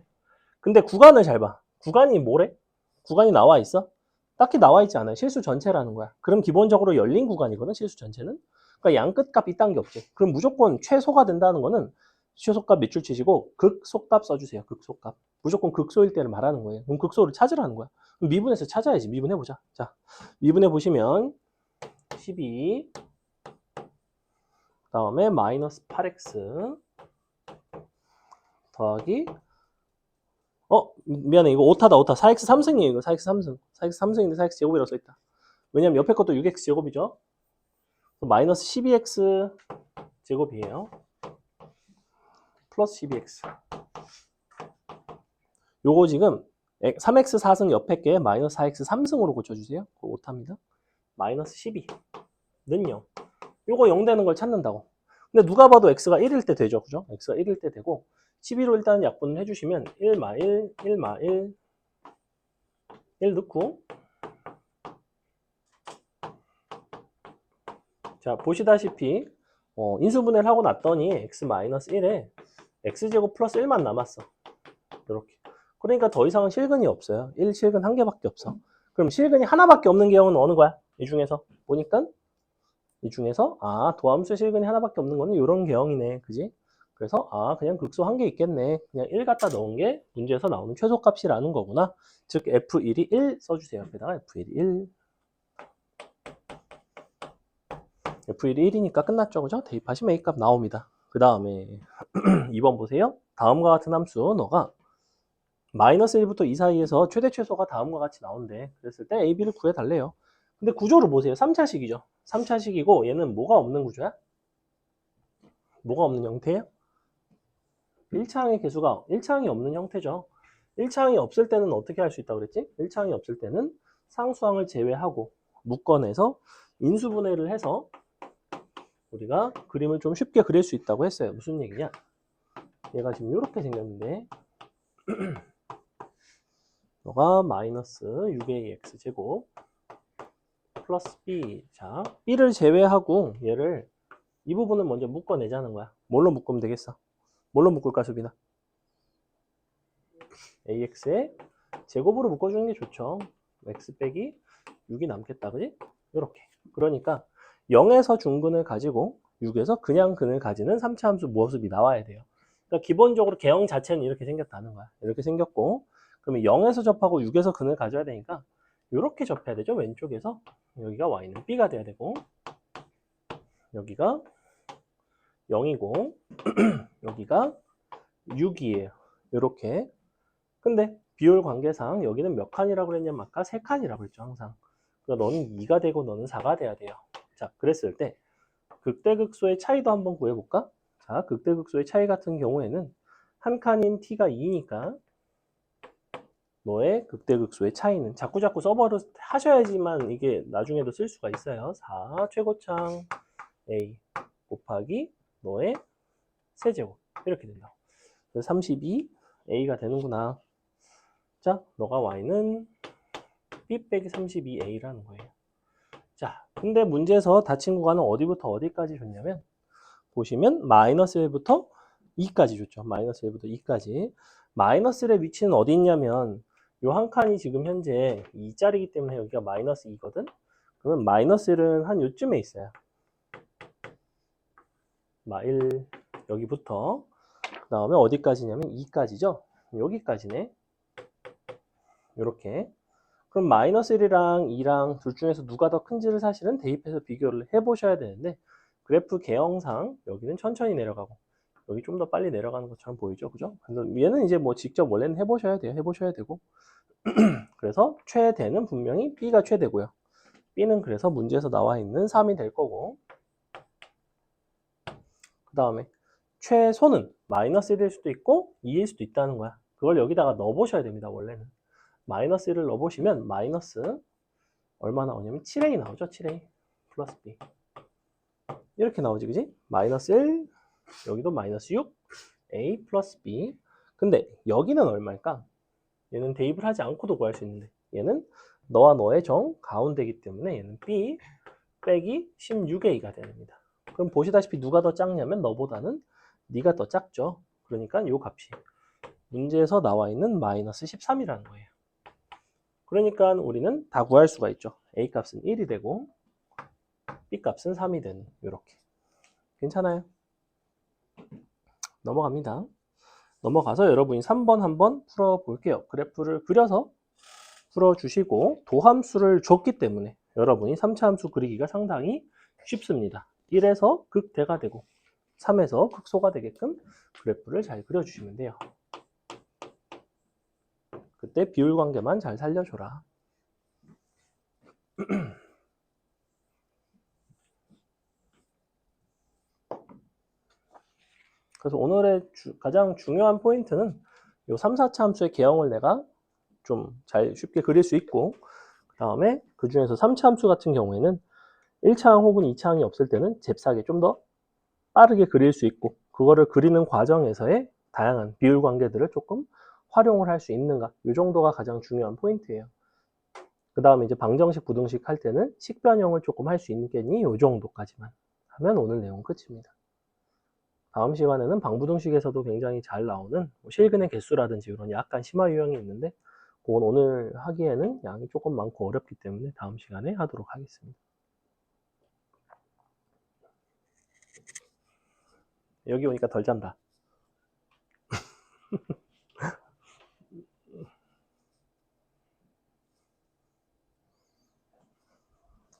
근데 구간을 잘 봐. 구간이 뭐래? 구간이 나와 있어? 딱히 나와 있지 않아요. 실수 전체라는 거야. 그럼 기본적으로 열린 구간이거든, 실수 전체는. 그러니까 양끝값 이딴 게 없지. 그럼 무조건 최소가 된다는 거는 최소값 밑줄 치시고 극소값 써주세요. 극소값. 무조건 극소일 때를 말하는 거예요. 그럼 극소를 찾으라는 거야. 그럼 미분해서 찾아야지. 미분해보자. 자, 미분해 보시면 12 다음에 마이너스 8x 더하기 미안해. 이거 오타다, 오타. 4x 3승이에요. 이거 4x 3승. 4x 3승인데 4x 제곱이라고 써있다. 왜냐면 옆에 것도 6x 제곱이죠. 마이너스 12x 제곱이에요. 플러스 12x. 요거 지금 3x 4승 옆에 게 마이너스 4x 3승으로 고쳐주세요. 그거 오타입니다. 마이너스 12는요. 요거 0 되는 걸 찾는다고. 근데 누가 봐도 x가 1일 때 되죠. 그죠? x가 1일 때 되고 12로 일단 약분을 해주시면 1마 1, 1마 1, 1 넣고 자 보시다시피 인수분해를 하고 났더니 x-1에 x제곱 플러스 1만 남았어. 이렇게. 그러니까 더 이상은 실근이 없어요. 1 실근 한 개밖에 없어. 그럼 실근이 하나밖에 없는 계형은 어느 거야? 이 중에서 보니까 이 중에서 도함수 실근이 하나밖에 없는 거는 이런 계형이네. 그지? 그래서 그냥 극소 한 개 있겠네. 그냥 1 갖다 넣은 게 문제에서 나오는 최소값이라는 거구나. 즉 F1이 1 써주세요. 옆에다가 F1이 1. F1이 1이니까 끝났죠. 그죠? 대입하시면 A값 나옵니다. 그 다음에 2번 보세요. 다음과 같은 함수 너가 마이너스 1부터 2 사이에서 최대 최소가 다음과 같이 나온대. 그랬을 때 A, B를 구해달래요. 근데 구조를 보세요. 3차식이죠. 3차식이고 얘는 뭐가 없는 구조야? 뭐가 없는 형태예요? 1차항의 개수가 1차항이 없는 형태죠. 1차항이 없을 때는 어떻게 할 수 있다고 그랬지? 1차항이 없을 때는 상수항을 제외하고 묶어내서 인수분해를 해서 우리가 그림을 좀 쉽게 그릴 수 있다고 했어요. 무슨 얘기냐? 얘가 지금 이렇게 생겼는데 너가 마이너스 6ax 제곱 플러스 b. 자, b를 제외하고 얘를 이 부분을 먼저 묶어내자는 거야. 뭘로 묶으면 되겠어? 뭘로 묶을까, 수빈아? ax의 제곱으로 묶어주는 게 좋죠. x 빼기 6이 남겠다, 그지? 이렇게. 그러니까 0에서 중근을 가지고 6에서 그냥 근을 가지는 3차 함수 모습이 나와야 돼요. 그러니까 기본적으로 개형 자체는 이렇게 생겼다는 거야. 이렇게 생겼고, 그러면 0에서 접하고 6에서 근을 가져야 되니까 이렇게 접해야 되죠. 왼쪽에서 여기가 y는 b가 돼야 되고, 여기가 0이고 여기가 6이에요. 이렇게. 근데 비율 관계상 여기는 몇 칸이라고 그랬냐면 아까 3칸이라고 그랬죠. 항상. 그러니까 너는 2가 되고 너는 4가 돼야 돼요. 자, 그랬을 때 극대극소의 차이도 한번 구해볼까? 자, 극대극소의 차이 같은 경우에는 한 칸인 t가 2니까 너의 극대극소의 차이는 자꾸자꾸 서버를 하셔야지만 이게 나중에도 쓸 수가 있어요. 4 최고창 a 곱하기 너의 세제곱 이렇게 된다고. 32a가 되는구나. 자, 너가 y는 b 빼기 32a라는 거예요. 자, 근데 문제에서 닫힌 구간은 어디부터 어디까지 줬냐면 보시면 마이너스 1부터 2까지 줬죠. 마이너스 1부터 2까지. 마이너스 1의 위치는 어디 있냐면 요 한 칸이 지금 현재 2짜리이기 때문에 여기가 마이너스 2거든. 그러면 마이너스 1은 한 요쯤에 있어요. 1 여기부터 그 다음에 어디까지냐면 2까지죠. 여기까지네. 이렇게. 그럼 마이너스 1이랑 2랑 둘 중에서 누가 더 큰지를 사실은 대입해서 비교를 해보셔야 되는데 그래프 개형상 여기는 천천히 내려가고 여기 좀 더 빨리 내려가는 것처럼 보이죠. 그죠? 얘는 이제 뭐 직접 원래는 해보셔야 돼요. 해보셔야 되고 그래서 최대는 분명히 B가 최대고요. B는 그래서 문제에서 나와 있는 3이 될 거고 그 다음에 최소는 마이너스 1일 수도 있고 2일 수도 있다는 거야. 그걸 여기다가 넣어보셔야 됩니다. 원래는. 마이너스 1을 넣어보시면 마이너스 얼마 나오냐면 7a 나오죠. 7a 플러스 b 이렇게 나오지 그지? 마이너스 1 여기도 마이너스 6 a 플러스 b 근데 여기는 얼마일까? 얘는 대입을 하지 않고도 구할 수 있는데 얘는 너와 너의 정 가운데이기 때문에 얘는 b 빼기 16a가 됩니다. 그럼 보시다시피 누가 더 작냐면 너보다는 네가 더 작죠. 그러니까 이 값이 문제에서 나와 있는 마이너스 13이라는 거예요. 그러니까 우리는 다 구할 수가 있죠. a 값은 1이 되고 b 값은 3이 되는 이렇게. 괜찮아요? 넘어갑니다. 넘어가서 여러분이 3번 한번 풀어볼게요. 그래프를 그려서 풀어주시고 도함수를 줬기 때문에 여러분이 3차 함수 그리기가 상당히 쉽습니다. 1에서 극대가 되고 3에서 극소가 되게끔 그래프를 잘 그려주시면 돼요. 그때 비율 관계만 잘 살려줘라. 그래서 오늘의 가장 중요한 포인트는 이 3, 4차 함수의 개형을 내가 좀 잘 쉽게 그릴 수 있고 그 다음에 그 중에서 3차 함수 같은 경우에는 1차항 혹은 2차항이 없을 때는 잽싸게 좀 더 빠르게 그릴 수 있고 그거를 그리는 과정에서의 다양한 비율 관계들을 조금 활용을 할 수 있는가 이 정도가 가장 중요한 포인트예요. 그 다음에 이제 방정식, 부등식 할 때는 식변형을 조금 할 수 있겠니? 이 정도까지만 하면 오늘 내용 끝입니다. 다음 시간에는 방부등식에서도 굉장히 잘 나오는 실근의 개수라든지 이런 약간 심화 유형이 있는데 그건 오늘 하기에는 양이 조금 많고 어렵기 때문에 다음 시간에 하도록 하겠습니다. 여기 오니까 덜 잔다.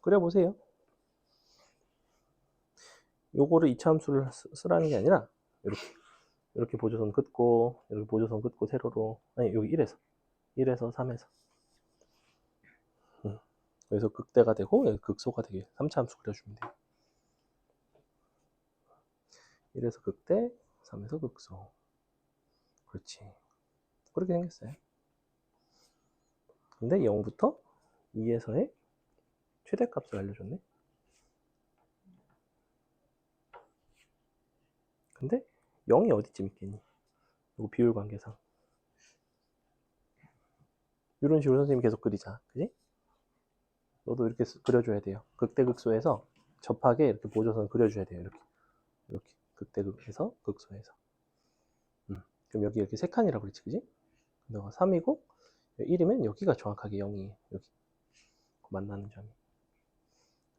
그려보세요. 요거를 이차함수를 쓰라는 게 아니라 이렇게 보조선 긋고 이렇게 보조선 긋고 세로로 아니 여기 1에서 3에서 여기서 극대가 되고 여기 극소가 되게 3차 함수 그려주면 돼요. 1에서 극대 3에서 극소 그렇지 그렇게 생겼어요. 근데 0부터 2에서의 최대값을 알려줬네. 근데 0이 어디쯤 있겠니? 이거 비율 관계상. 이런 식으로 선생님이 계속 그리자. 그지? 너도 이렇게 그려줘야 돼요. 극대극소에서 접하게 이렇게 보조선 그려줘야 돼요. 이렇게 극대극에서 극소에서. 그럼 여기 이렇게 3칸이라고 그랬지, 그지? 너가 3이고 1이면 여기가 정확하게 0이에요. 여기 만나는 점이.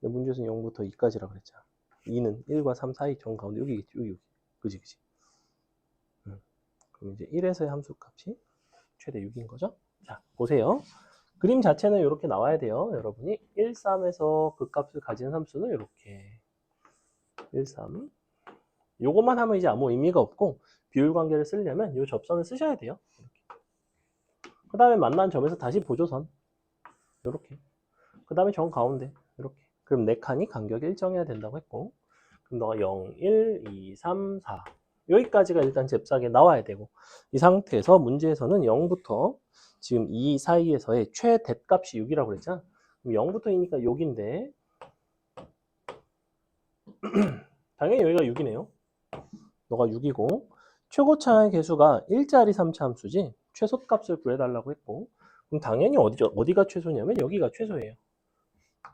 문제에서는 0부터 2까지라고 그랬잖아. 2는 1과 3 사이 정 가운데 여기겠지, 여기. 그지. 그럼 이제 1에서의 함수값이 최대 6인 거죠. 자, 보세요. 그림 자체는 이렇게 나와야 돼요. 여러분이 1, 3에서 그 값을 가진 함수는 이렇게 1, 3 요것만 하면 이제 아무 의미가 없고 비율 관계를 쓰려면 이 접선을 쓰셔야 돼요. 그 다음에 만난 점에서 다시 보조선 이렇게. 그 다음에 정 가운데 이렇게. 그럼 4칸이 간격이 일정해야 된다고 했고, 그럼 너가 0, 1, 2, 3, 4 여기까지가 일단 잽싸게 나와야 되고, 이 상태에서 문제에서는 0부터 지금 이 사이에서의 최대값이 6이라고 그랬잖아. 그럼 0부터 2니까 6인데 당연히 여기가 6이네요. 너가 6이고 최고차의 개수가 1짜리 3차 함수지 최소값을 구해달라고 했고, 그럼 당연히 어디가 최소냐면 여기가 최소예요.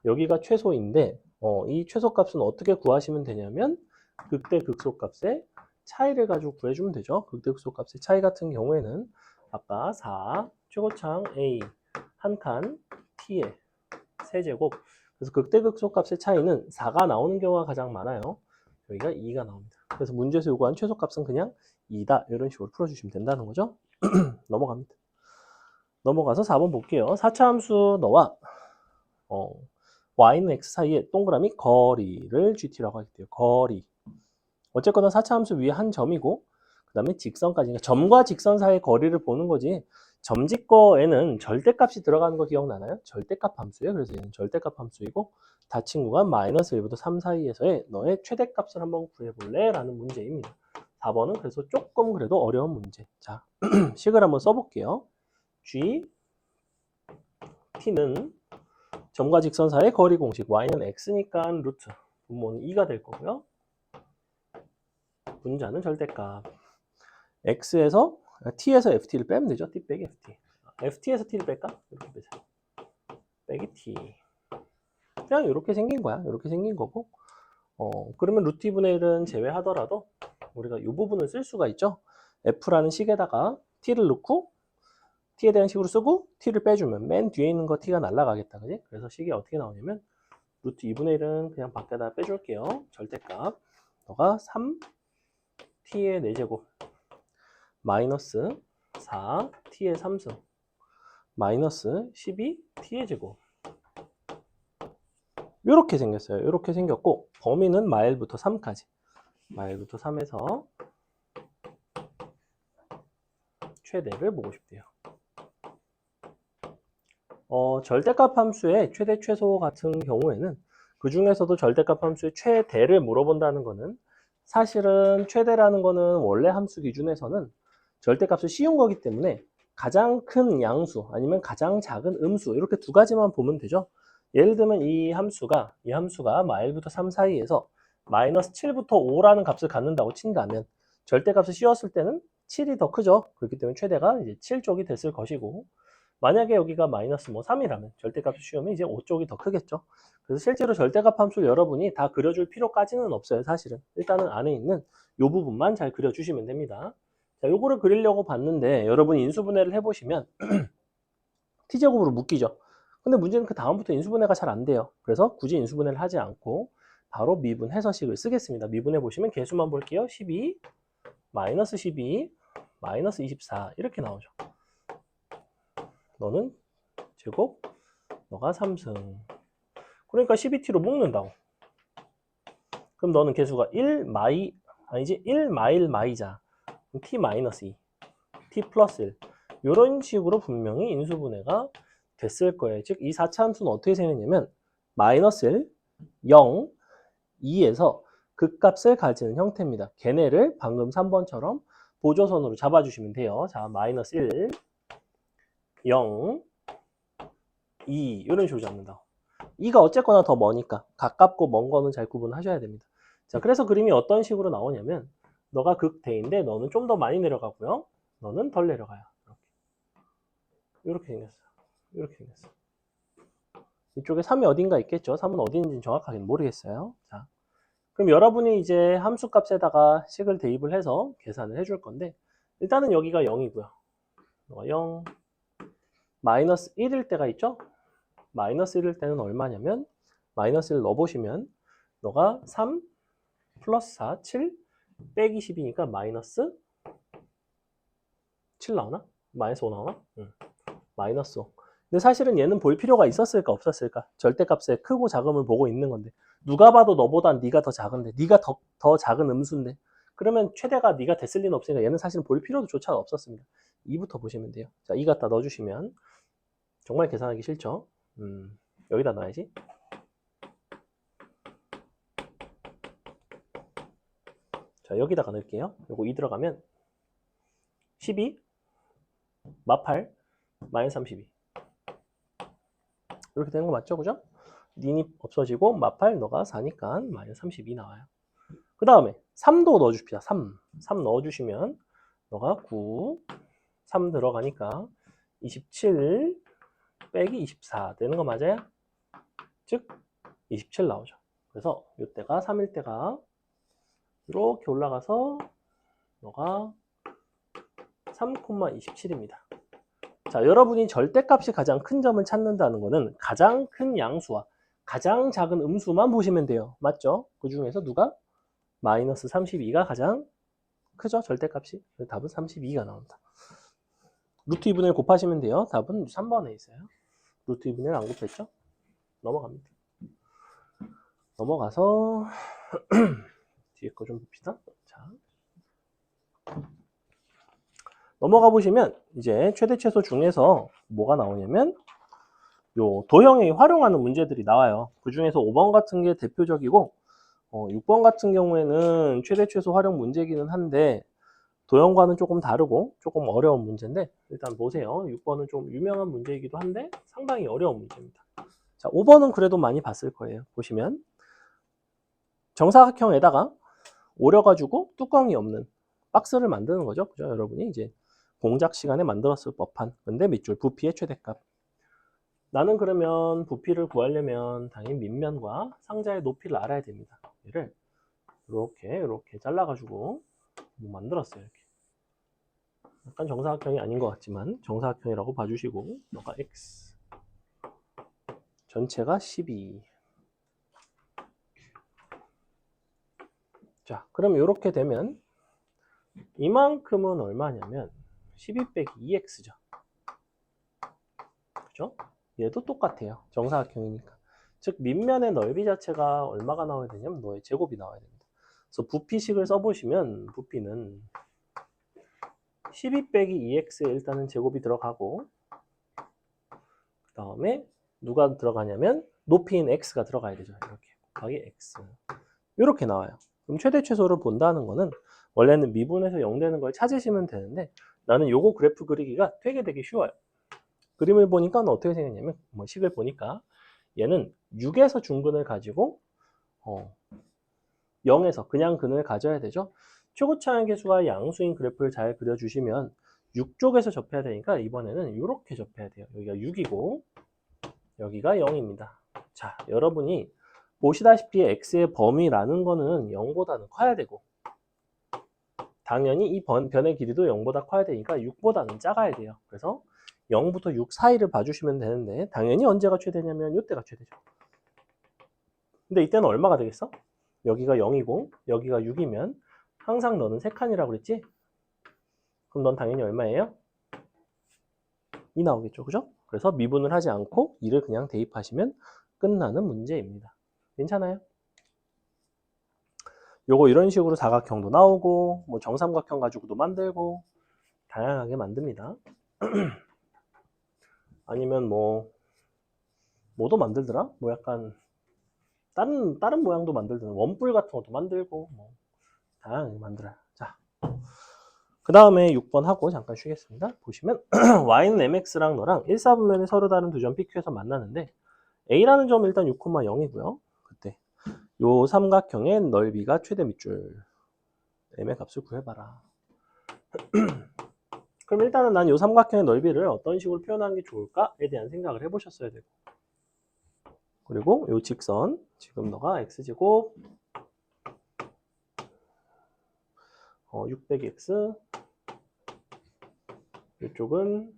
여기가 최소인데 이 최소값은 어떻게 구하시면 되냐면 극대극소값의 차이를 가지고 구해주면 되죠. 극대극소값의 차이 같은 경우에는 아까 4 최고차항 A 한 칸 T의 세제곱. 그래서 극대극소값의 차이는 4가 나오는 경우가 가장 많아요. 여기가 2가 나옵니다. 그래서 문제에서 요구한 최소값은 그냥 2다. 이런 식으로 풀어주시면 된다는 거죠. 넘어갑니다. 넘어가서 4번 볼게요. 4차 함수 너와 y는 x 사이에 동그라미 거리를 gt라고 할게요. 거리. 어쨌거나 4차 함수 위에 한 점이고 그 다음에 직선까지. 그러니까 점과 직선 사이의 거리를 보는 거지. 점직거에는 절대값이 들어가는 거 기억나나요? 절대값 함수예요. 그래서 얘는 절대값 함수이고 다 친구가 마이너스 1부터 3 사이에서의 너의 최대값을 한번 구해볼래? 라는 문제입니다. 4번은 그래서 조금 그래도 어려운 문제. 자, 식을 한번 써볼게요. g, t는 점과 직선 사이의 거리 공식, y는 x니까 루트, 분모는 2가 될 거고요. 분자는 절대값. x에서 t에서 ft를 빼면 되죠. t 빼기 ft. ft에서 t를 뺄까? 이렇게 빼자. 빼기 t. 그냥 이렇게 생긴 거야. 이렇게 생긴 거고. 그러면 루트 2분의 1은 제외하더라도 우리가 이 부분을 쓸 수가 있죠. f라는 식에다가 t를 넣고 t에 대한 식으로 쓰고 t를 빼주면 맨 뒤에 있는 거 t가 날라가겠다. 그지? 그래서 식이 어떻게 나오냐면 루트 2분의 1은 그냥 밖에다 빼줄게요. 절대값. 너가 3 t의 4제곱 마이너스 4 t의 3승 마이너스 12 t의 제곱. 이렇게 생겼어요. 이렇게 생겼고 범위는 마일부터 3까지. 마일부터 3에서 최대를 보고 싶대요. 절대값 함수의 최대 최소 같은 경우에는 그 중에서도 절대값 함수의 최대를 물어본다는 거는 사실은 최대라는 거는 원래 함수 기준에서는 절대값을 씌운 거기 때문에 가장 큰 양수 아니면 가장 작은 음수 이렇게 두 가지만 보면 되죠. 예를 들면 이 함수가 마일부터 3 사이에서 마이너스 7부터 5라는 값을 갖는다고 친다면 절대값을 씌웠을 때는 7이 더 크죠. 그렇기 때문에 최대가 이제 7쪽이 됐을 것이고, 만약에 여기가 마이너스 3이라면 절대값을 씌우면 이제 5쪽이 더 크겠죠. 그래서 실제로 절대값 함수를 여러분이 다 그려줄 필요까지는 없어요. 사실은 일단은 안에 있는 이 부분만 잘 그려주시면 됩니다. 자, 요거를 그리려고 봤는데 여러분이 인수분해를 해보시면 t제곱으로 묶이죠. 근데 문제는 그 다음부터 인수분해가 잘 안 돼요. 그래서 굳이 인수분해를 하지 않고 바로 미분해서식을 쓰겠습니다. 미분해 보시면 개수만 볼게요. 12, 마이너스 12, 마이너스 24 이렇게 나오죠. 너는 제곱, 너가 3승. 그러니까 12t로 묶는다고. 그럼 너는 개수가 1 마일 마이자. t 마이너스 2, t 플러스 1. 이런 식으로 분명히 인수분해가 됐을 거예요. 즉, 이 4차 함수는 어떻게 생겼냐면 마이너스 1, 0, 2에서 극값을 가지는 형태입니다. 걔네를 방금 3번처럼 보조선으로 잡아주시면 돼요. 자, 마이너스 1, 0, 2 이런 식으로 잡는다. 2가 어쨌거나 더 머니까 가깝고 먼 거는 잘 구분하셔야 됩니다. 자, 그래서 그림이 어떤 식으로 나오냐면 너가 극대인데 너는 좀 더 많이 내려가고요. 너는 덜 내려가요. 이렇게 생겼어. 이렇게 생겼어. 이쪽에 3이 어딘가 있겠죠. 3은 어디 있는지 정확하게는 모르겠어요. 자, 그럼 여러분이 이제 함수 값에다가 식을 대입을 해서 계산을 해줄 건데 일단은 여기가 0이고요. 0, 마이너스 1일 때가 있죠? 마이너스 1일 때는 얼마냐면 마이너스 1 넣어보시면 너가 3 플러스 4, 7 빼기 10이니까 마이너스 7 나오나? 마이너스 5 나오나? 마이너스 5. 근데 사실은 얘는 볼 필요가 있었을까 없었을까? 절대값의 크고 작음을 보고 있는 건데 누가 봐도 너보단 네가 더 작은데 네가 더 작은 음수인데 그러면 최대가 네가 됐을 리는 없으니까 얘는 사실 볼 필요도 조차 없었습니다. 2부터 보시면 돼요. 자, 2 갖다 넣어주시면 정말 계산하기 싫죠? 여기다 넣어야지. 자, 여기다가 넣을게요. 요거 2 들어가면 12 마8 마이너스 32 이렇게 되는 거 맞죠? 그죠? 니니 없어지고 마8 너가 4니까 마이너스 32 나와요. 그 다음에 3도 넣어줍시다. 3 넣어주시면 너가 9 3 들어가니까 27 빼기 24 되는 거 맞아요? 즉 27 나오죠. 그래서 이때가 3일 때가 이렇게 올라가서 너가 3,27입니다. 자, 여러분이 절대값이 가장 큰 점을 찾는다는 것은 가장 큰 양수와 가장 작은 음수만 보시면 돼요. 맞죠? 그 중에서 누가? 마이너스 32가 가장 크죠? 절대값이. 답은 32가 나온다. 루트 2분의 1 곱하시면 돼요. 답은 3번에 있어요. 루트 2분의 1 안 곱했죠? 넘어갑니다. 넘어가서 뒤에 거 좀 봅시다. 자, 넘어가 보시면 이제 최대 최소 중에서 뭐가 나오냐면 요 도형에 활용하는 문제들이 나와요. 그 중에서 5번 같은 게 대표적이고 6번 같은 경우에는 최대 최소 활용 문제기는 한데 도형과는 조금 다르고 조금 어려운 문제인데 일단 보세요. 6번은 좀 유명한 문제이기도 한데 상당히 어려운 문제입니다. 자, 5번은 그래도 많이 봤을 거예요. 보시면 정사각형에다가 오려가지고 뚜껑이 없는 박스를 만드는 거죠. 그죠? 여러분이 이제 공작 시간에 만들었을 법한 근데 밑줄 부피의 최대값. 나는 그러면 부피를 구하려면 당연히 밑면과 상자의 높이를 알아야 됩니다. 얘를 이렇게 잘라가지고 뭐 만들었어요. 이렇게. 약간 정사각형이 아닌 것 같지만 정사각형이라고 봐주시고 너가 x 전체가 12. 자, 그럼 이렇게 되면 이만큼은 얼마냐면 12 빼기 2x죠. 그죠? 얘도 똑같아요. 정사각형이니까. 즉 밑면의 넓이 자체가 얼마가 나와야 되냐면 너의 제곱이 나와야 됩니다. 그래서 부피식을 써보시면 부피는 12 빼기 2x에 일단은 제곱이 들어가고 그 다음에 누가 들어가냐면 높이인 x가 들어가야 되죠. 이렇게 곱하기 x 이렇게 나와요. 그럼 최대 최소를 본다는 거는 원래는 미분에서 0 되는 걸 찾으시면 되는데 나는 요거 그래프 그리기가 되게 쉬워요. 그림을 보니까 어떻게 생겼냐면 식을 보니까 얘는 6에서 중근을 가지고 0에서 그냥 근을 가져야 되죠. 최고차항 계수가 양수인 그래프를 잘 그려주시면 6쪽에서 접해야 되니까 이번에는 이렇게 접해야 돼요. 여기가 6이고 여기가 0입니다. 자, 여러분이 보시다시피 x의 범위라는 거는 0보다는 커야 되고 당연히 이 변의 길이도 0보다 커야 되니까 6보다는 작아야 돼요. 그래서 0부터 6 사이를 봐주시면 되는데 당연히 언제가 최대냐면 이때가 최대죠. 근데 이때는 얼마가 되겠어? 여기가 0이고 여기가 6이면 항상 너는 3칸이라고 그랬지? 그럼 넌 당연히 얼마예요? 2 나오겠죠. 그죠? 그래서 미분을 하지 않고 2를 그냥 대입하시면 끝나는 문제입니다. 괜찮아요? 요거 이런 식으로 사각형도 나오고 뭐 정삼각형 가지고도 만들고 다양하게 만듭니다. 아니면 뭐도 만들더라? 뭐 약간 다른 모양도 만들더라. 원뿔 같은 것도 만들고 뭐 다양하게 만들어요. 자, 그 다음에 6번 하고 잠깐 쉬겠습니다. 보시면 y는 mx랑 너랑 1, 4분면에 서로 다른 두 점 PQ에서 만나는데 a라는 점은 일단 6,0이고요. 그때 요 삼각형의 넓이가 최대 밑줄 m의 값을 구해봐라. 그럼 일단은 난 요 삼각형의 넓이를 어떤 식으로 표현하는 게 좋을까에 대한 생각을 해보셨어야 되고, 그리고 요 직선 지금 너가 x제곱 6 빼기 x, 이쪽은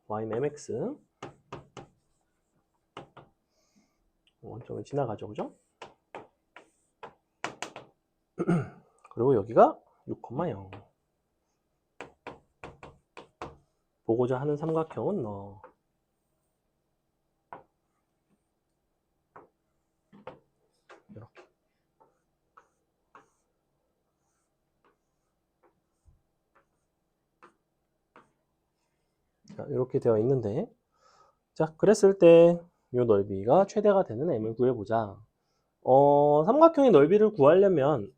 y는 mx, 원점을 지나가죠, 그죠? 그리고 여기가 6,0. 보고자 하는 삼각형은 너. 이렇게. 자, 이렇게 되어 있는데, 자, 그랬을 때 이 넓이가 최대가 되는 m을 구해보자. 삼각형의 넓이를 구하려면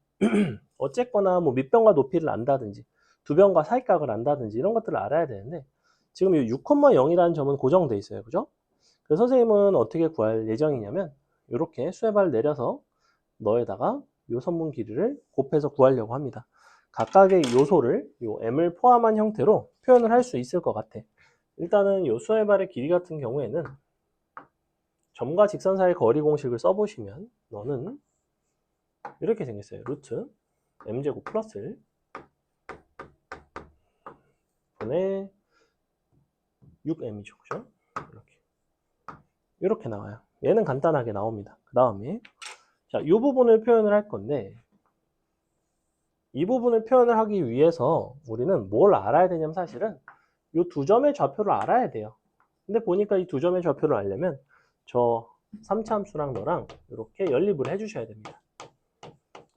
어쨌거나 뭐 밑변과 높이를 안다든지 두 변과 사이각을 안다든지 이런 것들을 알아야 되는데, 지금 이 6,0이라는 점은 고정돼 있어요, 그죠? 그래서 선생님은 어떻게 구할 예정이냐면 이렇게 수에바를 내려서 너에다가 요 선분 길이를 곱해서 구하려고 합니다. 각각의 요소를 요 m을 포함한 형태로 표현을 할 수 있을 것 같아. 일단은 요 수에바의 길이 같은 경우에는 점과 직선 사이 거리 공식을 써보시면 너는 이렇게 생겼어요. 루트 m제곱 플러스 1 분의 6m이죠. 그죠? 이렇게 나와요. 얘는 간단하게 나옵니다. 그 다음에 자, 이 부분을 표현을 할 건데, 이 부분을 표현을 하기 위해서 우리는 뭘 알아야 되냐면 사실은 이 두 점의 좌표를 알아야 돼요. 근데 보니까 이 두 점의 좌표를 알려면 저 3차 함수랑 너랑 이렇게 연립을 해주셔야 됩니다.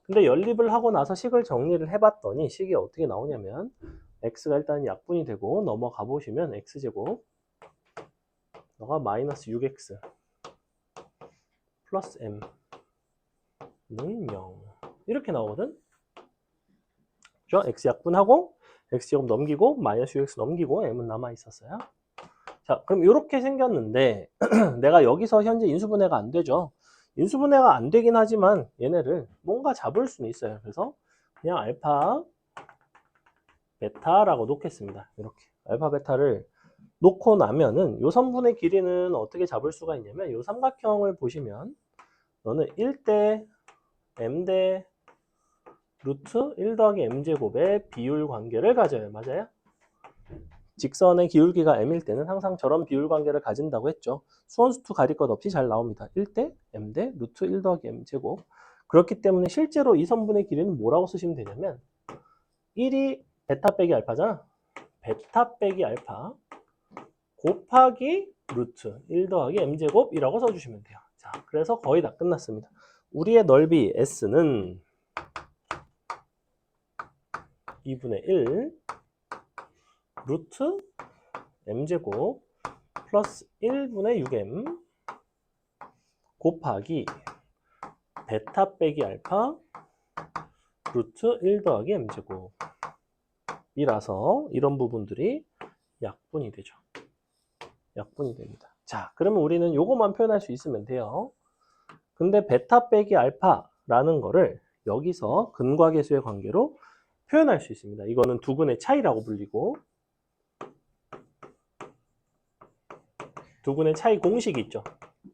근데 연립을 하고 나서 식을 정리를 해봤더니 식이 어떻게 나오냐면 x가 일단 약분이 되고 넘어가 보시면 x제곱 너가 마이너스 6x 플러스 m는 0 이렇게 나오거든. 그죠? x 약분하고 x제곱 넘기고 마이너스 6x 넘기고 m은 남아 있었어요. 자, 그럼 이렇게 생겼는데 내가 여기서 현재 인수분해가 안 되죠. 인수분해가 안 되긴 하지만 얘네를 뭔가 잡을 수는 있어요. 그래서 그냥 알파 베타라고 놓겠습니다. 이렇게 알파 베타를 놓고 나면은 요 선분의 길이는 어떻게 잡을 수가 있냐면 요 삼각형을 보시면 너는 1대 m 대 루트 1 더하기 m제곱의 비율 관계를 가져요. 맞아요? 직선의 기울기가 m일 때는 항상 저런 비율 관계를 가진다고 했죠. 수원수투 가릴 것 없이 잘 나옵니다. 1대 m 대 루트 1 더하기 m제곱. 그렇기 때문에 실제로 이 선분의 길이는 뭐라고 쓰시면 되냐면 1이 베타 빼기 알파잖아. 베타 빼기 알파 곱하기 루트 1 더하기 m제곱이라고 써주시면 돼요. 자, 그래서 거의 다 끝났습니다. 우리의 넓이 S는 2분의 1 루트 m제곱 플러스 1분의 6m 곱하기 베타 빼기 알파 루트 1 더하기 m제곱 이라서 이런 부분들이 약분이 되죠. 약분이 됩니다. 자, 그러면 우리는 요것만 표현할 수 있으면 돼요. 근데 베타 빼기 알파라는 거를 여기서 근과계수의 관계로 표현할 수 있습니다. 이거는 두근의 차이라고 불리고, 두근의 차이 공식이 있죠.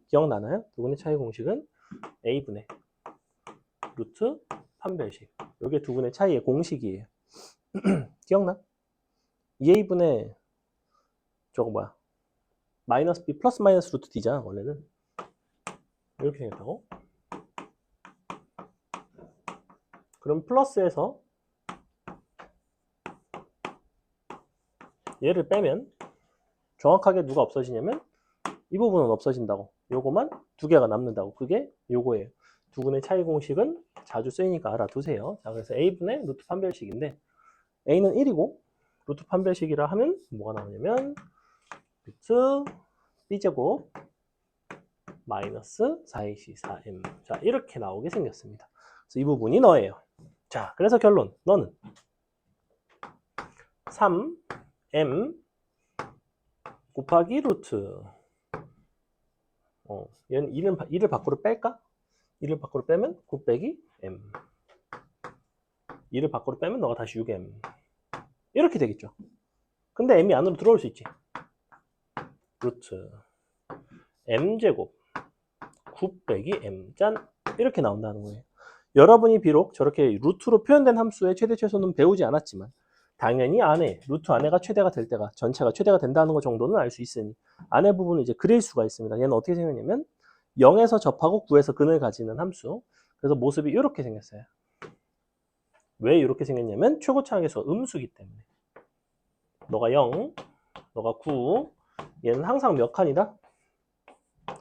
기억나나요? 두근의 차이 공식은 a분의 루트 판별식. 이게 두근의 차이의 공식이에요. 기억나? 2a분의 저거 뭐야? 마이너스 b 플러스 마이너스 루트 d잖아, 원래는. 이렇게 생겼다고? 그럼 플러스에서 얘를 빼면 정확하게 누가 없어지냐면 이 부분은 없어진다고. 요거만 두 개가 남는다고. 그게 요거예요. 두근의 차이 공식은 자주 쓰이니까 알아두세요. 자, 그래서 a분의 루트 판별식인데 a는 1이고 루트 판별식이라 하면 뭐가 나오냐면 루트 b제곱 마이너스 4ac 4m. 자, 이렇게 나오게 생겼습니다. 그래서 이 부분이 너예요. 자, 그래서 결론. 너는 3m 곱하기 루트. 얘는 2를 밖으로 뺄까? 2를 밖으로 빼면 9 빼기 m. 2를 밖으로 빼면 너가 다시 6m. 이렇게 되겠죠. 근데 m이 안으로 들어올 수 있지. 루트 m제곱 9 빼기 m. 짠! 이렇게 나온다는 거예요. 여러분이 비록 저렇게 루트로 표현된 함수의 최대 최소는 배우지 않았지만 당연히 안에, 루트 안에가 최대가 될 때가, 전체가 최대가 된다는 것 정도는 알 수 있으니 안에 부분은 이제 그릴 수가 있습니다. 얘는 어떻게 생겼냐면 0에서 접하고 9에서 근을 가지는 함수. 그래서 모습이 이렇게 생겼어요. 왜 이렇게 생겼냐면 최고차항에서 음수기 때문에. 너가 0, 너가 9, 얘는 항상 몇 칸이다?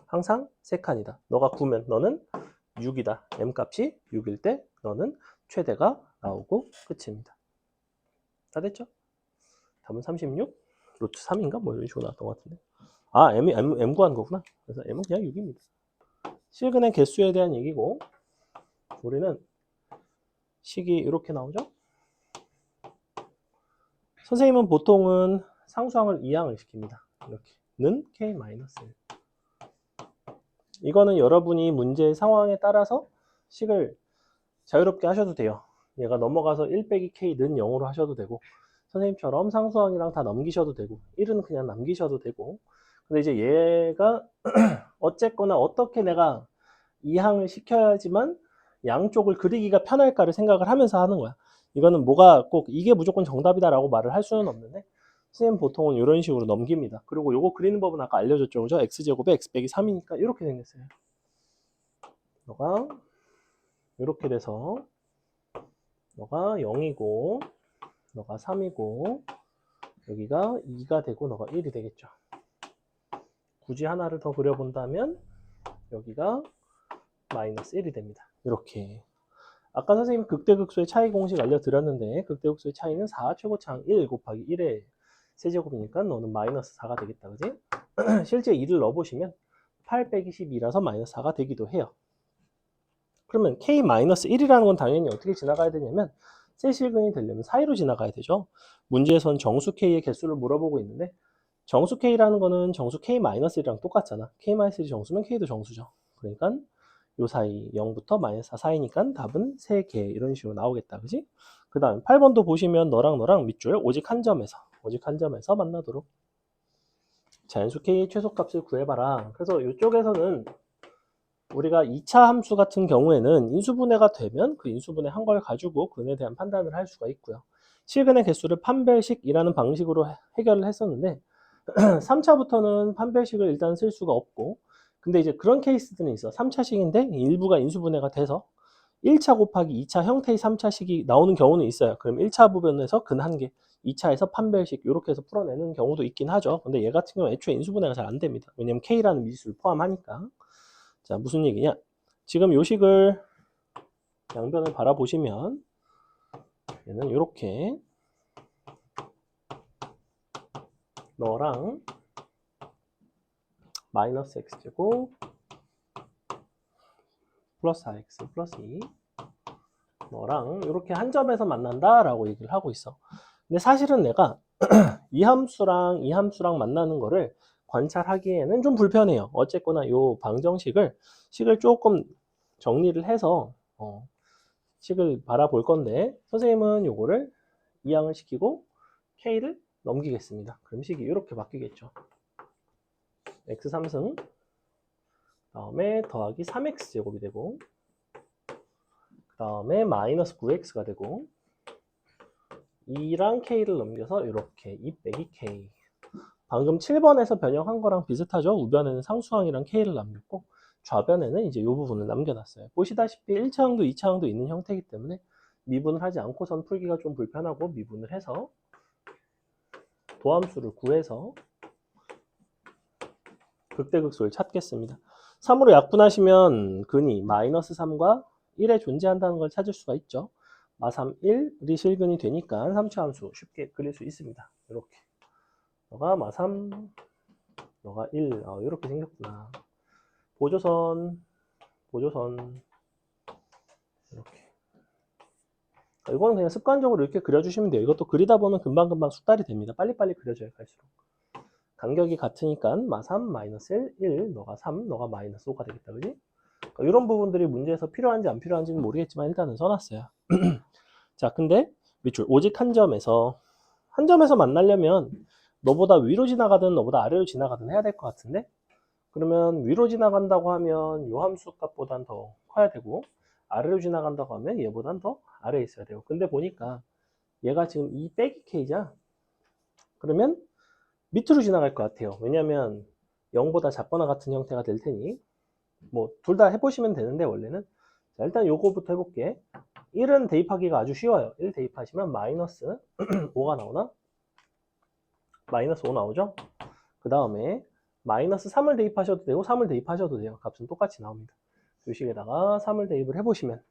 항상 3칸이다. 너가 9면 너는 6이다. m값이 6일 때 너는 최대가 나오고 끝입니다. 다 됐죠? 답은 36, 루트 3인가? 뭐 이런 식으로 나왔던 것 같은데. 아, M 구하는 거구나. 그래서 M은 그냥 6입니다. 실근의 개수에 대한 얘기고, 우리는 식이 이렇게 나오죠? 선생님은 보통은 상수항을 2항을 시킵니다. 이렇게. 는 K-1. 이거는 여러분이 문제의 상황에 따라서 식을 자유롭게 하셔도 돼요. 얘가 넘어가서 1 빼기 K는 0으로 하셔도 되고, 선생님처럼 상수항이랑 다 넘기셔도 되고, 1은 그냥 남기셔도 되고, 근데 이제 얘가 어쨌거나 어떻게 내가 2항을 시켜야지만 양쪽을 그리기가 편할까를 생각을 하면서 하는 거야. 이거는 뭐가 꼭 이게 무조건 정답이다라고 말을 할 수는 없는데 선생님 보통은 이런 식으로 넘깁니다. 그리고 요거 그리는 법은 아까 알려줬죠. 그죠? x제곱에 x 빼기 3이니까 이렇게 생겼어요. 너가 이렇게 돼서 너가 0이고 너가 3이고 여기가 2가 되고 너가 1이 되겠죠. 굳이 하나를 더 그려본다면 여기가 마이너스 1이 됩니다. 이렇게. 아까 선생님 극대극소의 차이 공식 알려드렸는데 극대극소의 차이는 4 최고차항 1 곱하기 1의 세제곱이니까 너는 마이너스 4가 되겠다. 그지? 실제 2를 넣어보시면 8 빼기 12라서 마이너스 4가 되기도 해요. 그러면 K-1이라는 건 당연히 어떻게 지나가야 되냐면 세실근이 되려면 사이로 지나가야 되죠. 문제에선 정수 K의 개수를 물어보고 있는데 정수 K라는 거는 정수 K-1이랑 똑같잖아. K-1이 정수면 K도 정수죠. 그러니까 요 사이 0부터 마이너스 4 사이니까 답은 3개 이런 식으로 나오겠다. 그지? 그 다음 8번도 보시면 너랑 밑줄 오직 한 점에서 만나도록 자연수 K의 최소값을 구해봐라. 그래서 이쪽에서는 우리가 2차 함수 같은 경우에는 인수분해가 되면 그 인수분해 한 걸 가지고 근에 대한 판단을 할 수가 있고요. 실근의 개수를 판별식이라는 방식으로 해결을 했었는데 3차부터는 판별식을 일단 쓸 수가 없고 근데 이제 그런 케이스들은 있어. 3차식인데 일부가 인수분해가 돼서 1차 곱하기 2차 형태의 3차식이 나오는 경우는 있어요. 그럼 1차 부분에서 근 1개, 2차에서 판별식 이렇게 해서 풀어내는 경우도 있긴 하죠. 근데 얘 같은 경우는 애초에 인수분해가 잘 안 됩니다. 왜냐면 K라는 미지수를 포함하니까. 자, 무슨 얘기냐? 지금 요식을 양변을 바라보시면 얘는 이렇게 너랑 마이너스 x제곱 플러스 4x 플러스 2 너랑 이렇게 한 점에서 만난다 라고 얘기를 하고 있어. 근데 사실은 내가 이 함수랑 만나는 거를 관찰하기에는 좀 불편해요. 어쨌거나 요 방정식을 조금 정리를 해서 식을 바라볼 건데 선생님은 요거를 이항을 시키고 K를 넘기겠습니다. 그럼 식이 이렇게 바뀌겠죠. x 3승 다음에 더하기 3x제곱이 되고 그 다음에 마이너스 9x가 되고 2랑 K를 넘겨서 이렇게 2 빼기 K. 방금 7번에서 변형한 거랑 비슷하죠. 우변에는 상수항이랑 K를 남겼고 좌변에는 이제 이 부분을 남겨놨어요. 보시다시피 1차항도 2차항도 있는 형태이기 때문에 미분을 하지 않고선 풀기가 좀 불편하고 미분을 해서 도함수를 구해서 극대극소를 찾겠습니다. 3으로 약분하시면 근이 마이너스 3과 1에 존재한다는 걸 찾을 수가 있죠. 마3 1이 실근이 되니까 3차 함수 쉽게 그릴 수 있습니다. 이렇게 너가 마3 너가 1 이렇게 생겼구나. 보조선 이렇게 이거는 그냥 습관적으로 이렇게 그려주시면 돼요. 이것도 그리다 보면 금방금방 숙달이 됩니다. 빨리빨리 그려줘요, 갈수록. 간격이 같으니까 마3 마이너스 1, 너가 3, 너가 마이너스 5가 되겠다, 그지? 이런 부분들이 문제에서 필요한지 안 필요한지는 모르겠지만 일단은 써놨어요. 자, 근데 밑줄 오직 한 점에서 만나려면 너보다 위로 지나가든 너보다 아래로 지나가든 해야 될 것 같은데, 그러면 위로 지나간다고 하면 요 함수 값보단 더 커야 되고, 아래로 지나간다고 하면 얘보단 더 아래에 있어야 돼요. 근데 보니까 얘가 지금 2 빼기 k잖아. 그러면 밑으로 지나갈 것 같아요. 왜냐면 0보다 작거나 같은 형태가 될 테니, 뭐 둘 다 해보시면 되는데 원래는. 자, 일단 요거부터 해볼게. 1은 대입하기가 아주 쉬워요. 1 대입하시면 마이너스 5가 나오나? 마이너스 5 나오죠? 그 다음에 마이너스 3을 대입하셔도 되고 3을 대입하셔도 돼요. 값은 똑같이 나옵니다. 요 식에다가 3을 대입을 해보시면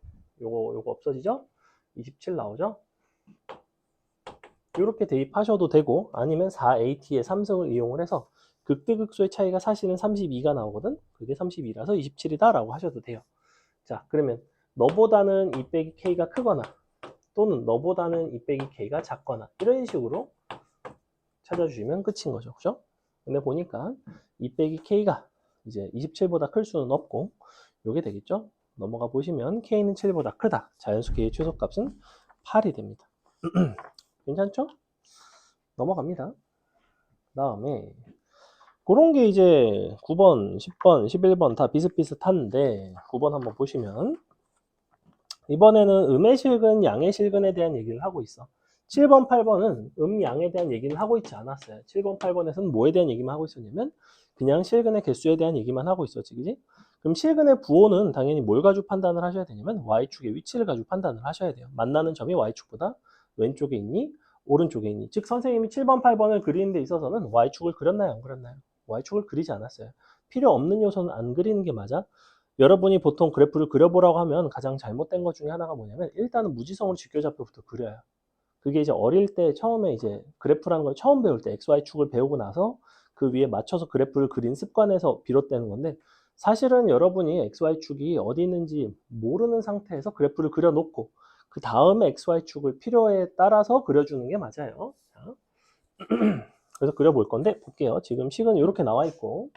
요거 없어지죠? 27 나오죠? 이렇게 대입하셔도 되고, 아니면 4AT의 3승을 이용을 해서 극대극소의 차이가 사실은 32가 나오거든. 그게 32라서 27이다 라고 하셔도 돼요. 자, 그러면 너보다는 2 빼기 K가 크거나 또는 너보다는 2 빼기 K가 작거나 이런 식으로 찾아주시면 끝인 거죠. 그죠? 근데 보니까 2 빼기 K가 이제 27보다 클 수는 없고 요게 되겠죠? 넘어가 보시면 K는 7보다 크다. 자연수 K의 최소값은 8이 됩니다. 괜찮죠? 넘어갑니다. 그 다음에 그런 게 이제 9번, 10번, 11번 다 비슷비슷한데 9번 한번 보시면 이번에는 음의 실근, 양의 실근에 대한 얘기를 하고 있어. 7번, 8번은 양에 대한 얘기는 하고 있지 않았어요. 7번, 8번에서는 뭐에 대한 얘기만 하고 있었냐면 그냥 실근의 개수에 대한 얘기만 하고 있었지, 그지? 그럼 실근의 부호는 당연히 뭘 가지고 판단을 하셔야 되냐면 y축의 위치를 가지고 판단을 하셔야 돼요. 만나는 점이 y축보다 왼쪽에 있니? 오른쪽에 있니? 즉 선생님이 7번, 8번을 그리는 데 있어서는 y축을 그렸나요? 안 그렸나요? y축을 그리지 않았어요. 필요 없는 요소는 안 그리는 게 맞아. 여러분이 보통 그래프를 그려보라고 하면 가장 잘못된 것 중에 하나가 뭐냐면 일단은 무지성으로 직교좌표부터 그려요. 그게 이제 어릴 때 처음에 이제 그래프라는 걸 처음 배울 때 XY축을 배우고 나서 그 위에 맞춰서 그래프를 그린 습관에서 비롯되는 건데, 사실은 여러분이 XY축이 어디 있는지 모르는 상태에서 그래프를 그려놓고 그 다음에 XY축을 필요에 따라서 그려주는 게 맞아요. 자, 그래서 그려볼 건데 볼게요. 지금 식은 이렇게 나와 있고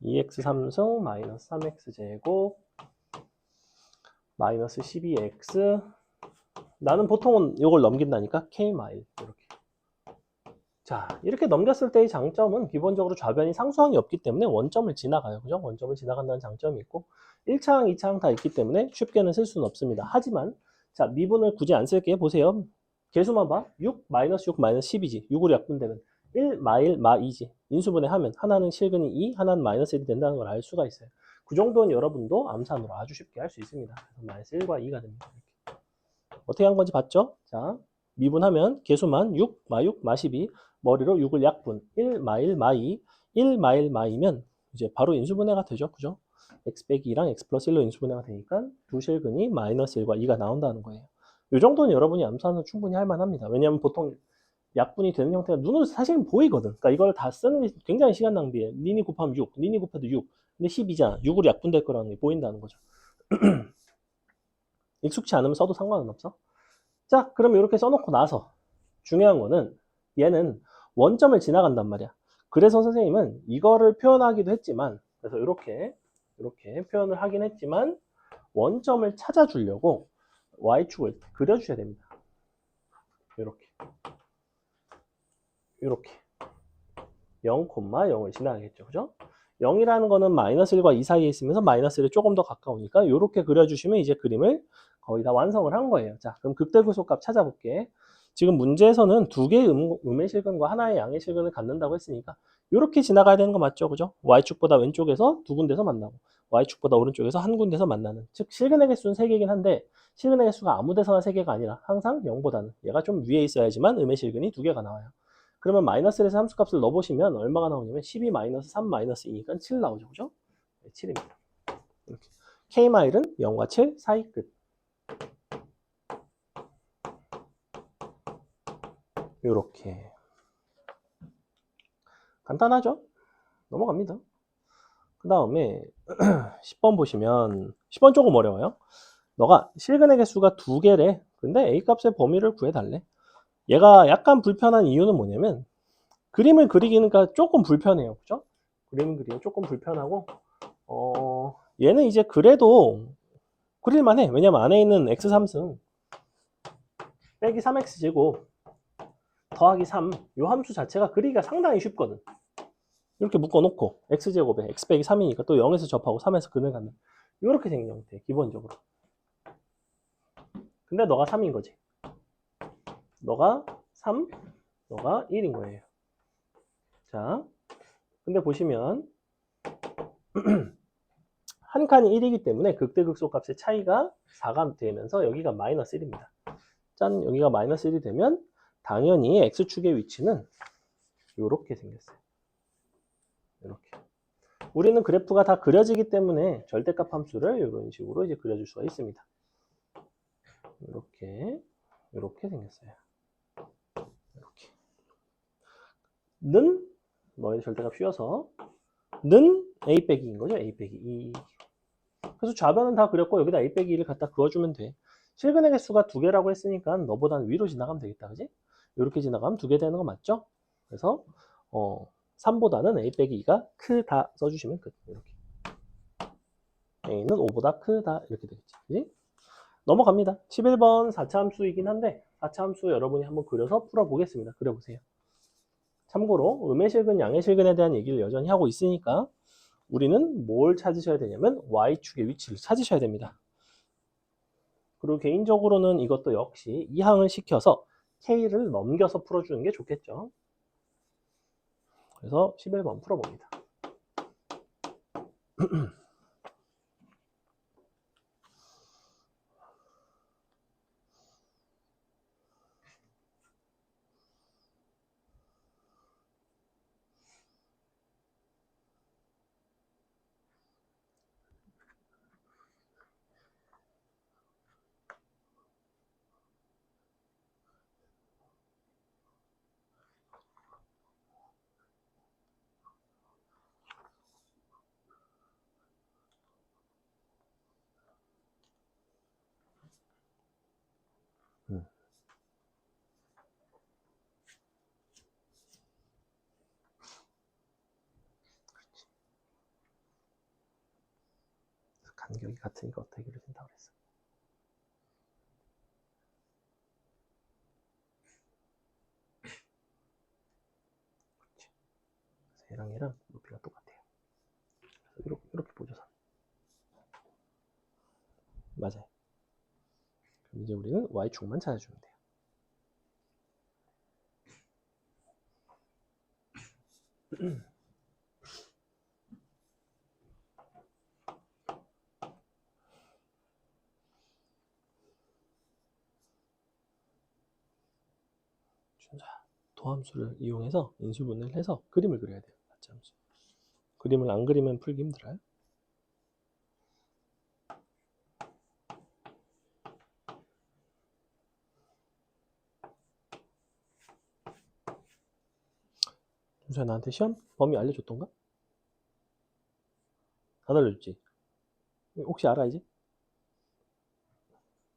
2x 3승 마이너스 3x 제곱 마이너스 12x, 나는 보통은 이걸 넘긴다니까 k 마일 이렇게. 자, 이렇게 넘겼을 때의 장점은 기본적으로 좌변이 상수항이 없기 때문에 원점을 지나가요. 그죠? 원점을 지나간다는 장점이 있고 1차항, 2차항 다 있기 때문에 쉽게는 쓸 수는 없습니다. 하지만 자, 미분을 굳이 안 쓸게. 보세요. 개수만 봐. 6, 마이너스 6, 마이너스 10이지. 6으로 약분되면 1, 마일, 마2지. 인수분해 하면 하나는 실근이 2, 하나는 마이너스 1이 된다는 걸 알 수가 있어요. 그 정도는 여러분도 암산으로 아주 쉽게 할 수 있습니다. 그래서 마이너스 1과 2가 됩니다. 이렇게. 어떻게 한 건지 봤죠? 자, 미분하면 개수만 6, 마6, 마12, 머리로 6을 약분, 1, 마1, 마2, 1, 마일, 마이면 이제 바로 인수분해가 되죠. 그죠? x 빼기 2랑 x 플러스 1로 인수분해가 되니까 두 실근이 마이너스 1과 2가 나온다는 거예요. 이 정도는 여러분이 암산은 충분히 할 만합니다. 왜냐하면 보통 약분이 되는 형태가 눈으로 사실은 보이거든. 그러니까 이걸 다 쓰는 게 굉장히 시간 낭비해. 니니 곱하면 6, 니니 곱해도 6. 근데 10이잖아. 6으로 약분될 거라는 게 보인다는 거죠. 익숙치 않으면 써도 상관은 없어. 자, 그럼 이렇게 써놓고 나서 중요한 거는 얘는 원점을 지나간단 말이야. 그래서 선생님은 이거를 표현하기도 했지만, 그래서 이렇게 표현을 하긴 했지만 원점을 찾아주려고 y축을 그려주셔야 됩니다. 이렇게 0, 0을 지나가겠죠. 그죠? 0이라는 거는 마이너스 1과 2 사이에 있으면서 마이너스 1에 조금 더 가까우니까 이렇게 그려주시면 이제 그림을 거의 다 완성을 한 거예요. 자, 그럼 극대극소값 찾아볼게. 지금 문제에서는 두 개의 음의 실근과 하나의 양의 실근을 갖는다고 했으니까 이렇게 지나가야 되는 거 맞죠? 그죠? y축보다 왼쪽에서 두 군데서 만나고 y축보다 오른쪽에서 한 군데서 만나는, 즉 실근의 개수는 3개이긴 한데 실근의 개수가 아무 데서나 3개가 아니라 항상 0보다는 얘가 좀 위에 있어야지만 음의 실근이 2개가 나와요. 그러면 마이너스 1에서 함수값을 넣어보시면 얼마가 나오냐면 12 마이너스 3 마이너스 2니까 7 나오죠. 그죠? 네, 7입니다. 이렇게. K마일은 0과 7 사이 끝. 요렇게. 간단하죠? 넘어갑니다. 그 다음에 10번 보시면 10번 조금 어려워요. 너가 실근의 개수가 2개래. 근데 A 값의 범위를 구해달래. 얘가 약간 불편한 이유는 뭐냐면 그림을 그리기가 조금 불편해요. 그죠? 그림 그리기 조금 불편하고 얘는 이제 그래도 그릴만해. 왜냐면 안에 있는 x3승 빼기 3x제곱 더하기 3 요 함수 자체가 그리기가 상당히 쉽거든. 이렇게 묶어놓고 x제곱에 x 빼기 3이니까 또 0에서 접하고 3에서 근을 갖는 이렇게 생긴 형태 기본적으로. 근데 너가 3인 거지. 너가 3, 너가 1인 거예요. 자, 근데 보시면 한 칸이 1이기 때문에 극대극소 값의 차이가 4가 되면서 여기가 마이너스 1입니다. 짠, 여기가 마이너스 1이 되면 당연히 x축의 위치는 이렇게 생겼어요. 이렇게. 우리는 그래프가 다 그려지기 때문에 절대값 함수를 이런 식으로 이제 그려줄 수가 있습니다. 이렇게 생겼어요. 이렇게. 는 너의 절대값 씌워서 는 a 빼기 2인 거죠. a 빼기 2. 그래서 좌변은 다 그렸고 여기다 a 빼기 2를 갖다 그어주면 돼. 실근의 개수가 2개라고 했으니까 너보다는 위로 지나가면 되겠다. 그지? 이렇게 지나가면 2개 되는 거 맞죠? 그래서 3보다는 a 빼기 2가 크다 써주시면 끝. 이렇게. a는 5보다 크다 이렇게 되겠지. 그지? 넘어갑니다. 11번 4차 함수이긴 한데 4차 함수 여러분이 한번 그려서 풀어보겠습니다. 그려보세요. 참고로 음의 실근, 양의 실근에 대한 얘기를 여전히 하고 있으니까 우리는 뭘 찾으셔야 되냐면 y축의 위치를 찾으셔야 됩니다. 그리고 개인적으로는 이것도 역시 이항을 시켜서 k를 넘겨서 풀어주는 게 좋겠죠. 그래서 11번 풀어봅니다. 간격이 같으니까 어떻게 그려진다고 그랬어. 그래서 얘랑 높이가 똑같아요. 그래서 이렇게 보조선. 맞아요. 그럼 이제 우리는 y축만 찾아주면 돼요. 도함수를 이용해서 인수분해를 해서 그림을 그려야 돼요. 함수. 그림을 안 그리면 풀기 힘들어요. 준수야 나한테 시험 범위 알려줬던가? 안 알려줬지? 혹시 알아 이제?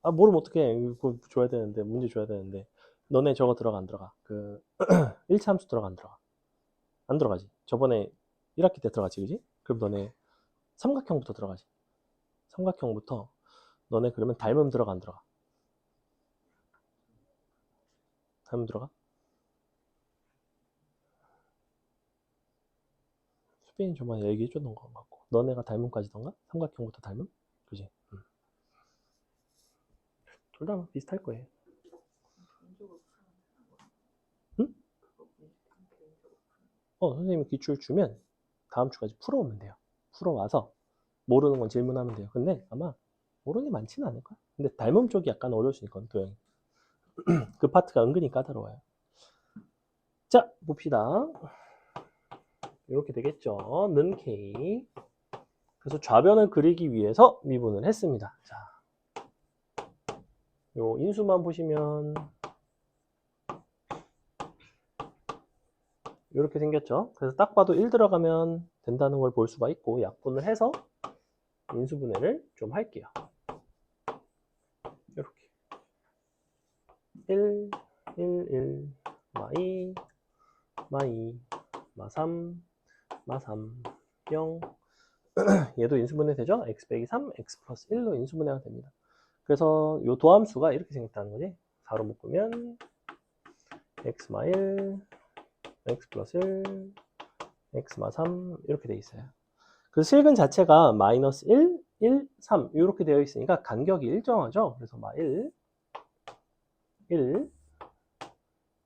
아 모르면 어떡해. 이거 줘야 되는데 문제 줘야 되는데 너네 저거 들어가 안 들어가? 그 1차 함수 들어가 안 들어가? 안 들어가지. 저번에 1학기 때 들어가지 그지? 그럼 너네 삼각형부터 들어가지. 삼각형부터 너네 그러면 닮음 들어가 안 들어가? 닮음 들어가? 수빈이 저번에 얘기해줬던 것 같고 너네가 닮음까지던가? 삼각형부터 닮음? 그지? 둘 다 비슷할 거예요. 응? 선생님이 기출 주면 다음 주까지 풀어오면 돼요. 풀어와서 모르는 건 질문하면 돼요. 근데 아마 모르는 게 많지는 않을 거야. 근데 닮음 쪽이 약간 어려울 수 있거든, 도형이. 그 파트가 은근히 까다로워요. 자, 봅시다. 이렇게 되겠죠. 는 K. 그래서 좌변을 그리기 위해서 미분을 했습니다. 자, 요 인수만 보시면 이렇게 생겼죠. 그래서 딱 봐도 1 들어가면 된다는 걸 볼 수가 있고 약분을 해서 인수분해를 좀 할게요. 1, 1, 1, 마 2, 마 2, 마 3, 마 3, 0. 얘도 인수분해 되죠? x 빼기 3, x 플러스 1로 인수분해가 됩니다. 그래서 요 도함수가 이렇게 생겼다는 거지. 4로 묶으면 x 마 1, x 플러스 1, x 마 3 이렇게 돼 있어요. 그래서 실근 자체가 마이너스 1, 1, 3 이렇게 되어 있으니까 간격이 일정하죠. 그래서 마 1, 1,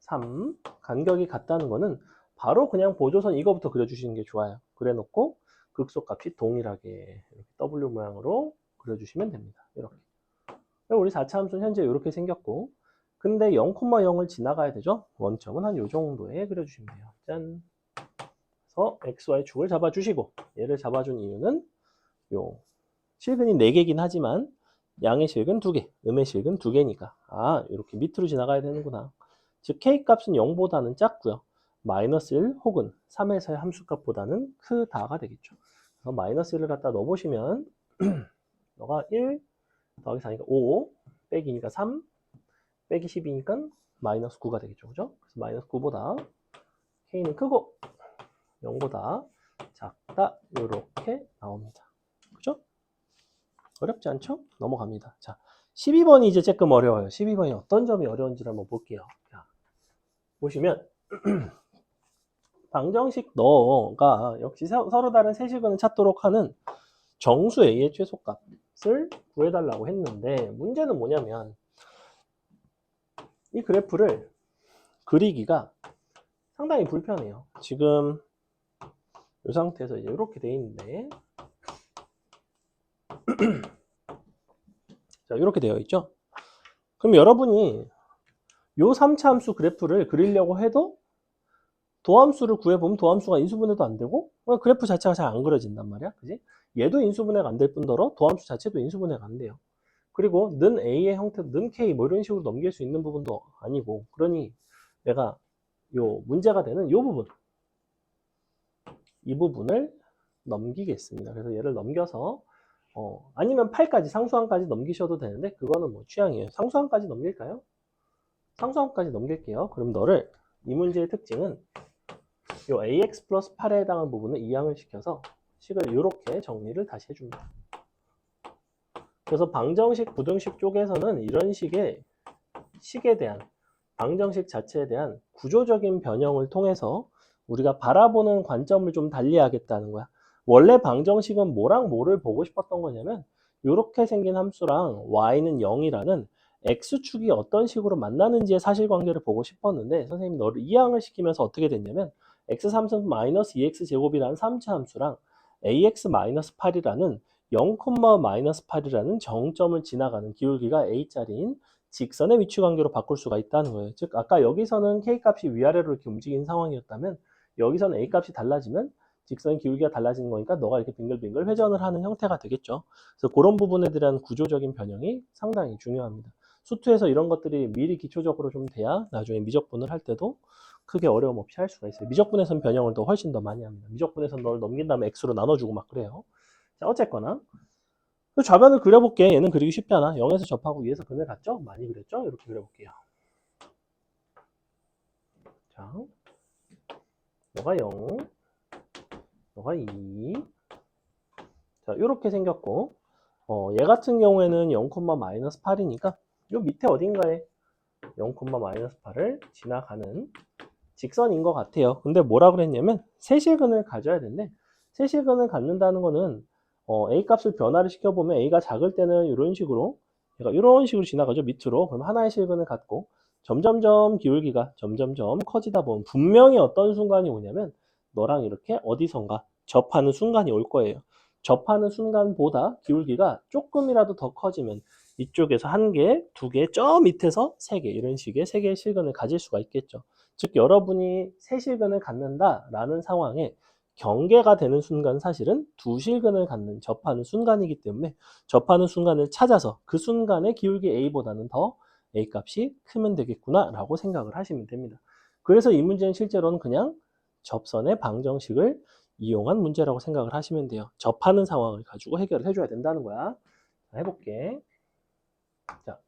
3 간격이 같다는 거는 바로 그냥 보조선 이거부터 그려주시는 게 좋아요. 그래놓고 극소값이 동일하게 이렇게 W 모양으로 그려주시면 됩니다. 이렇게. 우리 4차 함수는 현재 이렇게 생겼고, 근데 0,0을 지나가야 되죠? 원점은 한 요 정도에 그려주시면 돼요. 짠. 그래서 XY 축을 잡아주시고, 얘를 잡아준 이유는 요 실근이 4개긴 하지만 양의 실근 2개, 음의 실근 2개니까 아 이렇게 밑으로 지나가야 되는구나. 즉 K값은 0보다는 작고요. 마이너스 1 혹은 3에서의 함수값보다는 크다가 되겠죠. 그래서 마이너스 1을 갖다 넣어보시면 너가 1 더하기 4니까 5 빼기니까 3 빼기 10이니까 마이너스 9가 되겠죠. 그죠? 그래서 마이너스 9보다 K는 크고 0보다 작다 이렇게 나옵니다. 그죠? 어렵지 않죠? 넘어갑니다. 자, 12번이 이제 조금 어려워요. 12번이 어떤 점이 어려운지를 한번 볼게요. 자, 보시면 방정식 너가 역시 서로 다른 세실근을 찾도록 하는 정수 A의 최소값을 구해달라고 했는데 문제는 뭐냐면 이 그래프를 그리기가 상당히 불편해요. 지금 이 상태에서 이제 이렇게 돼 있는데 자, 이렇게 되어 있죠. 그럼 여러분이 요 3차 함수 그래프를 그리려고 해도 도함수를 구해보면 도함수가 인수분해도 안 되고 그래프 자체가 잘 안 그려진단 말이야. 그지? 얘도 인수분해가 안 될 뿐더러 도함수 자체도 인수분해가 안 돼요. 그리고 는 A의 형태도 는 K 뭐 이런 식으로 넘길 수 있는 부분도 아니고 그러니 내가 요 문제가 되는 요 부분 이 부분을 넘기겠습니다. 그래서 얘를 넘겨서 아니면 8까지 상수항까지 넘기셔도 되는데 그거는 뭐 취향이에요. 상수항까지 넘길까요? 상수항까지 넘길게요. 그럼 너를 이 문제의 특징은 요 ax 플러스 8에 해당하는 부분을 이항을 시켜서 식을 이렇게 정리를 다시 해줍니다. 그래서 방정식, 부등식 쪽에서는 이런 식의 식에 대한 방정식 자체에 대한 구조적인 변형을 통해서 우리가 바라보는 관점을 좀 달리하겠다는 거야. 원래 방정식은 뭐랑 뭐를 보고 싶었던 거냐면 이렇게 생긴 함수랑 y는 0이라는 x축이 어떤 식으로 만나는지의 사실관계를 보고 싶었는데 선생님이 너를 이항을 시키면서 어떻게 됐냐면 x3승 마이너스 2x 제곱이라는 3차 함수랑 ax 마이너스 8이라는 0, 마이너스 8이라는 정점을 지나가는 기울기가 a짜리인 직선의 위치관계로 바꿀 수가 있다는 거예요. 즉 아까 여기서는 K값이 위아래로 이렇게 움직이는 상황이었다면 여기서는 A값이 달라지면 직선의 기울기가 달라지는 거니까 너가 이렇게 빙글빙글 회전을 하는 형태가 되겠죠. 그래서 그런 부분에 대한 구조적인 변형이 상당히 중요합니다. 수투에서 이런 것들이 미리 기초적으로 좀 돼야 나중에 미적분을 할 때도 크게 어려움 없이 할 수가 있어요. 미적분에서는 변형을 더 훨씬 더 많이 합니다. 미적분에서는 널 넘긴 다음에 X로 나눠주고 막 그래요. 자, 어쨌거나 좌변을 그려볼게. 얘는 그리기 쉽잖아. 0에서 접하고 2에서 근을 갖죠? 많이 그렸죠? 이렇게 그려볼게요. 자, 너가 0, 너가 2. 자, 이렇게 생겼고, 얘 같은 경우에는 0, 마이너스 8이니까 요 밑에 어딘가에 0, 마이너스 8을 지나가는 직선인 것 같아요. 근데 뭐라 그랬냐면 세실근을 가져야 되는데 세실근을 갖는다는 거는 A 값을 변화를 시켜보면 A가 작을 때는 이런 식으로 얘가 이런 식으로 지나가죠. 밑으로. 그럼 하나의 실근을 갖고 점점점 기울기가 점점점 커지다 보면 분명히 어떤 순간이 오냐면 너랑 이렇게 어디선가 접하는 순간이 올 거예요. 접하는 순간보다 기울기가 조금이라도 더 커지면 이쪽에서 1개, 2개, 저 밑에서 3개 이런 식의 3개의 실근을 가질 수가 있겠죠. 즉 여러분이 세 실근을 갖는다라는 상황에 경계가 되는 순간 사실은 두 실근을 갖는 접하는 순간이기 때문에 접하는 순간을 찾아서 그 순간의 기울기 A보다는 더 A 값이 크면 되겠구나 라고 생각을 하시면 됩니다. 그래서 이 문제는 실제로는 그냥 접선의 방정식을 이용한 문제라고 생각을 하시면 돼요. 접하는 상황을 가지고 해결을 해줘야 된다는 거야. 자, 해볼게. 자,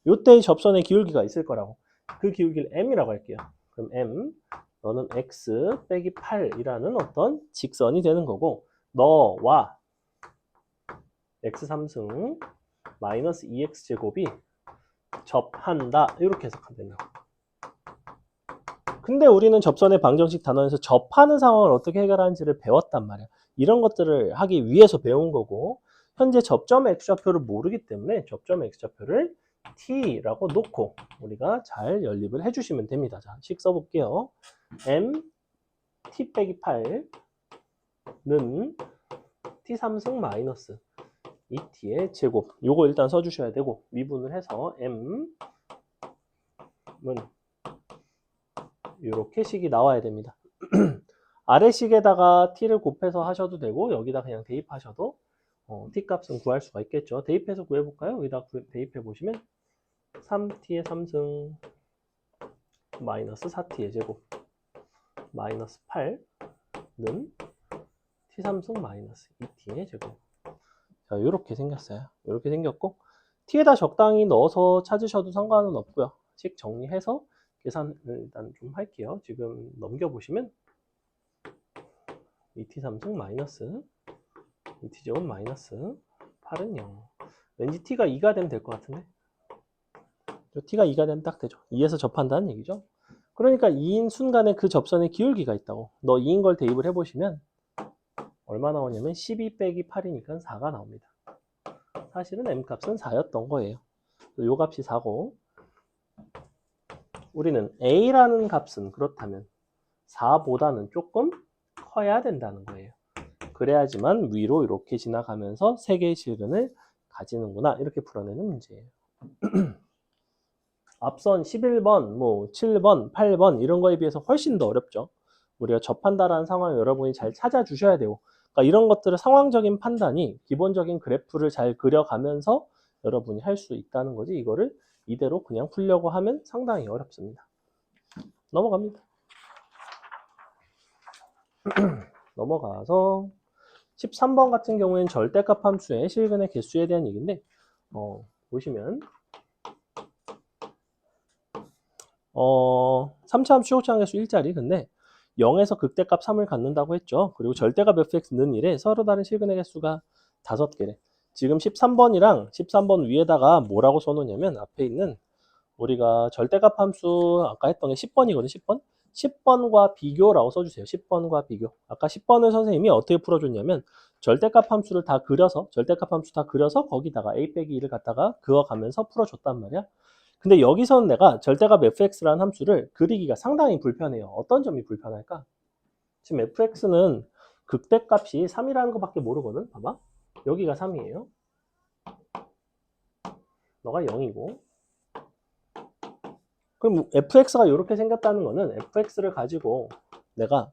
요때 접선의 기울기가 있을 거라고. 그 기울기를 m이라고 할게요. 그럼 m, 너는 x 빼기 8이라는 어떤 직선이 되는 거고, 너와 x3승 마이너스 2x제곱이 접한다. 이렇게 해석하면 된다. 근데 우리는 접선의 방정식 단원에서 접하는 상황을 어떻게 해결하는지를 배웠단 말이야. 이런 것들을 하기 위해서 배운 거고, 현재 접점 x좌표를 모르기 때문에 접점 x좌표를 t라고 놓고 우리가 잘 연립을 해주시면 됩니다. 자, 식 써볼게요. m t 빼기 8는 t3승 마이너스 2t의 제곱. 요거 일단 써주셔야 되고, 미분을 해서 m은 이렇게 식이 나와야 됩니다. 아래 식에다가 t를 곱해서 하셔도 되고, 여기다 그냥 대입하셔도 t 값은 구할 수가 있겠죠. 대입해서 구해볼까요? 여기다 대입해 보시면 3t의 3승 마이너스 4t의 제곱 마이너스 8는 t3승 마이너스 2t의 제곱. 자, 이렇게 생겼어요. 이렇게 생겼고, t에다 적당히 넣어서 찾으셔도 상관은 없고요. 식 정리해서 계산을 일단 좀 할게요. 지금 넘겨보시면 2t3승 마이너스 2t제곱 마이너스 8은 0. 왠지 t가 2가 되면 될 것 같은데? t가 2가 되면 딱 되죠. 2에서 접한다는 얘기죠. 그러니까 2인 순간에 그 접선에 기울기가 있다고. 너 2인 걸 대입을 해보시면 얼마 나오냐면 12 빼기 8이니까 4가 나옵니다. 사실은 m값은 4였던 거예요. 요 값이 4고, 우리는 a라는 값은 그렇다면 4보다는 조금 커야 된다는 거예요. 그래야지만 위로 이렇게 지나가면서 3개의 실근을 가지는구나. 이렇게 풀어내는 문제예요. 앞선 11번, 7번, 8번 이런 거에 비해서 훨씬 더 어렵죠. 우리가 접한다라는 상황을 여러분이 잘 찾아주셔야 되고, 그러니까 이런 것들을 상황적인 판단이 기본적인 그래프를 잘 그려가면서 여러분이 할 수 있다는 거지, 이거를 이대로 그냥 풀려고 하면 상당히 어렵습니다. 넘어갑니다. 넘어가서 13번 같은 경우에는 절대값 함수의 실근의 개수에 대한 얘기인데, 보시면 3차 함수 최고차항 개수 1짜리. 근데 0에서 극대값 3을 갖는다고 했죠. 그리고 절대값 fx는 1에 서로 다른 실근의 개수가 5개래. 지금 13번이랑 13번 위에다가 뭐라고 써놓냐면, 앞에 있는 우리가 절대값 함수 아까 했던 게 10번이거든. 10번? 10번과 비교라고 써주세요. 10번과 비교. 아까 10번을 선생님이 어떻게 풀어줬냐면, 절대값 함수를 다 그려서, 절대값 함수 다 그려서 거기다가 a 빼기 2를 갖다가 그어가면서 풀어줬단 말이야. 근데 여기서는 내가 절대값 fx라는 함수를 그리기가 상당히 불편해요. 어떤 점이 불편할까? 지금 fx는 극대값이 3이라는 것밖에 모르거든. 봐봐. 여기가 3이에요. 너가 0이고. 그럼 fx가 이렇게 생겼다는 거는 fx를 가지고 내가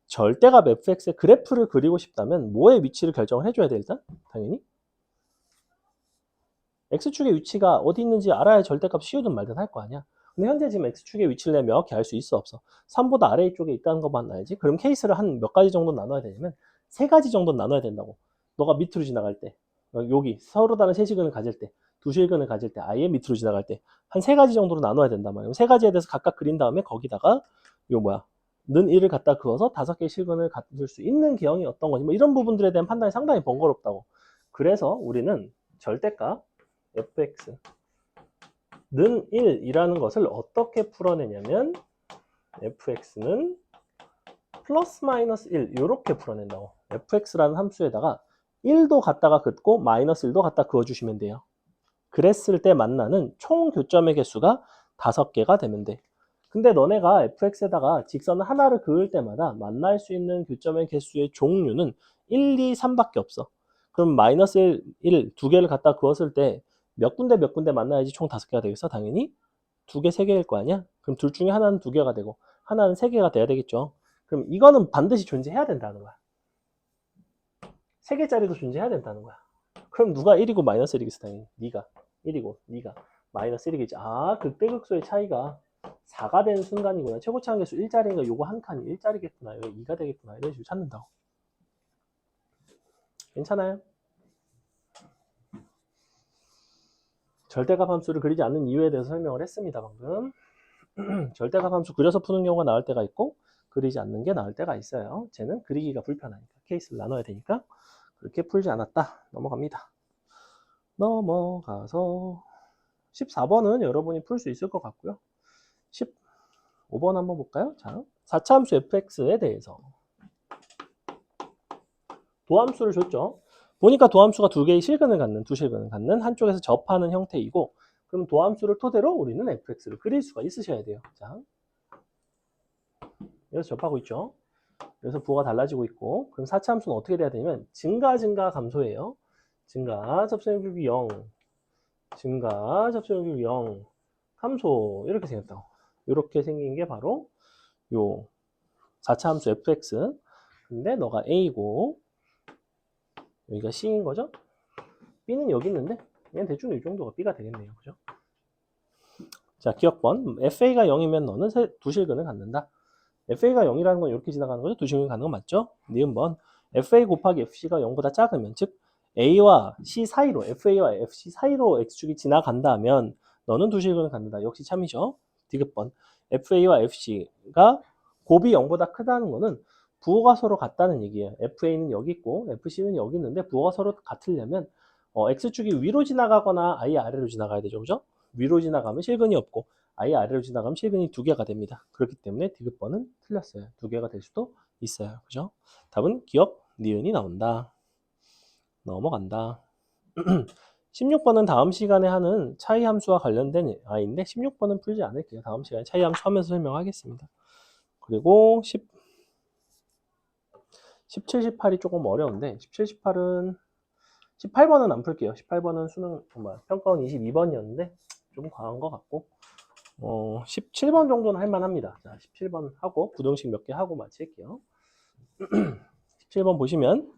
절대값 fx의 그래프를 그리고 싶다면 뭐의 위치를 결정을 해줘야 돼, 일단? 당연히. x축의 위치가 어디 있는지 알아야 절대값 씌우든 말든 할 거 아니야. 근데 현재 지금 x축의 위치를 내가 명확히 알 수 있어, 없어? 3보다 아래 쪽에 있다는 것만 알지? 그럼 케이스를 한 몇 가지 정도 나눠야 되냐면 3가지 정도 나눠야 된다고. 너가 밑으로 지나갈 때, 여기 서로 다른 세시근을 가질 때, 두 실근을 가질 때, 아예 밑으로 지나갈 때 한 3가지 정도로 나눠야 된단 말이야. 3가지에 대해서 각각 그린 다음에 거기다가 는 1을 갖다 그어서 5개의 실근을 가질 수 있는 계형이 어떤 거지? 뭐 이런 부분들에 대한 판단이 상당히 번거롭다고. 그래서 우리는 절대값 fx는 1이라는 것을 어떻게 풀어내냐면, fx는 플러스 마이너스 1 이렇게 풀어낸다고. fx라는 함수에다가 1도 갖다가 긋고 마이너스 1도 갖다 그어주시면 돼요. 그랬을 때 만나는 총 교점의 개수가 5개가 되면 돼. 근데 너네가 fx에다가 직선 하나를 그을 때마다 만날 수 있는 교점의 개수의 종류는 1, 2, 3밖에 없어. 그럼 마이너스 1, 2개를 갖다 그었을 때 몇 군데 몇 군데 만나야지 총 5개가 되겠어? 당연히 2개, 3개일 거 아니야? 그럼 둘 중에 하나는 2개가 되고 하나는 3개가 돼야 되겠죠. 그럼 이거는 반드시 존재해야 된다는 거야. 3개짜리도 존재해야 된다는 거야. 그럼 누가 1이고 마이너스 1이겠어? 당연히 네가 1이고 네가 마이너스 1이겠지. 아, 극대극소의 차이가 4가 되는 순간이구나. 최고차항 개수 1짜리니까 요거 한 칸이 1짜리겠구나. 이거 2가 되겠구나. 이런 식으로 찾는다고. 괜찮아요? 절대값 함수를 그리지 않는 이유에 대해서 설명을 했습니다, 방금. 절대값 함수 그려서 푸는 경우가 나을 때가 있고 그리지 않는 게 나을 때가 있어요. 쟤는 그리기가 불편하니까 케이스를 나눠야 되니까 그렇게 풀지 않았다. 넘어갑니다. 넘어가서 14번은 여러분이 풀 수 있을 것 같고요. 15번 한번 볼까요? 자, 4차 함수 fx에 대해서 도함수를 줬죠. 보니까 도함수가 두 개의 실근을 갖는, 두 실근을 갖는 한쪽에서 접하는 형태이고 그럼 도함수를 토대로 우리는 fx를 그릴 수가 있으셔야 돼요. 자, 여기서 접하고 있죠. 그래서 부호가 달라지고 있고 그럼 4차 함수는 어떻게 돼야 되냐면 증가 감소예요. 증가 접선율 0 증가 접선율 0 함수 이렇게 생겼다고. 이렇게 생긴 게 바로 요 4차 함수 fx. 근데 너가 a고 여기가 c인 거죠. b는 여기 있는데 얘는 대충 이 정도가 b가 되겠네요. 그죠? 자, 기억번 fa가 0이면 너는 두 실근을 갖는다. fa가 0이라는 건 이렇게 지나가는 거죠. 두 실근 갖는 거 맞죠? 니은번 fa 곱하기 fc가 0보다 작으면 즉 a와 c 사이로 fa와 fc 사이로 x축이 지나간다면 너는 두 실근을 갖는다. 역시 참이죠. 디귿번 fa와 fc가 곱이 0보다 크다는 거는 부호가 서로 같다는 얘기예요. fa는 여기 있고 fc는 여기 있는데 부호가 서로 같으려면 x축이 위로 지나가거나 아예 아래로 지나가야 되죠. 그죠? 위로 지나가면 실근이 없고 아예 아래로 지나가면 실근이 두 개가 됩니다. 그렇기 때문에 디귿번은 틀렸어요. 두 개가 될 수도 있어요. 그죠? 답은 기억, 니은이 나온다. 넘어간다. 16번은 다음 시간에 하는 차이 함수와 관련된 아이인데 16번은 풀지 않을게요. 다음 시간에 차이 함수 하면서 설명하겠습니다. 그리고 17, 18이 조금 어려운데 17, 18은 18번은 안 풀게요. 18번은 수능 정말 평가원 22번이었는데 좀 과한 것 같고 17번 정도는 할만합니다. 자, 17번 하고 부등식 몇 개 하고 마칠게요. 17번 보시면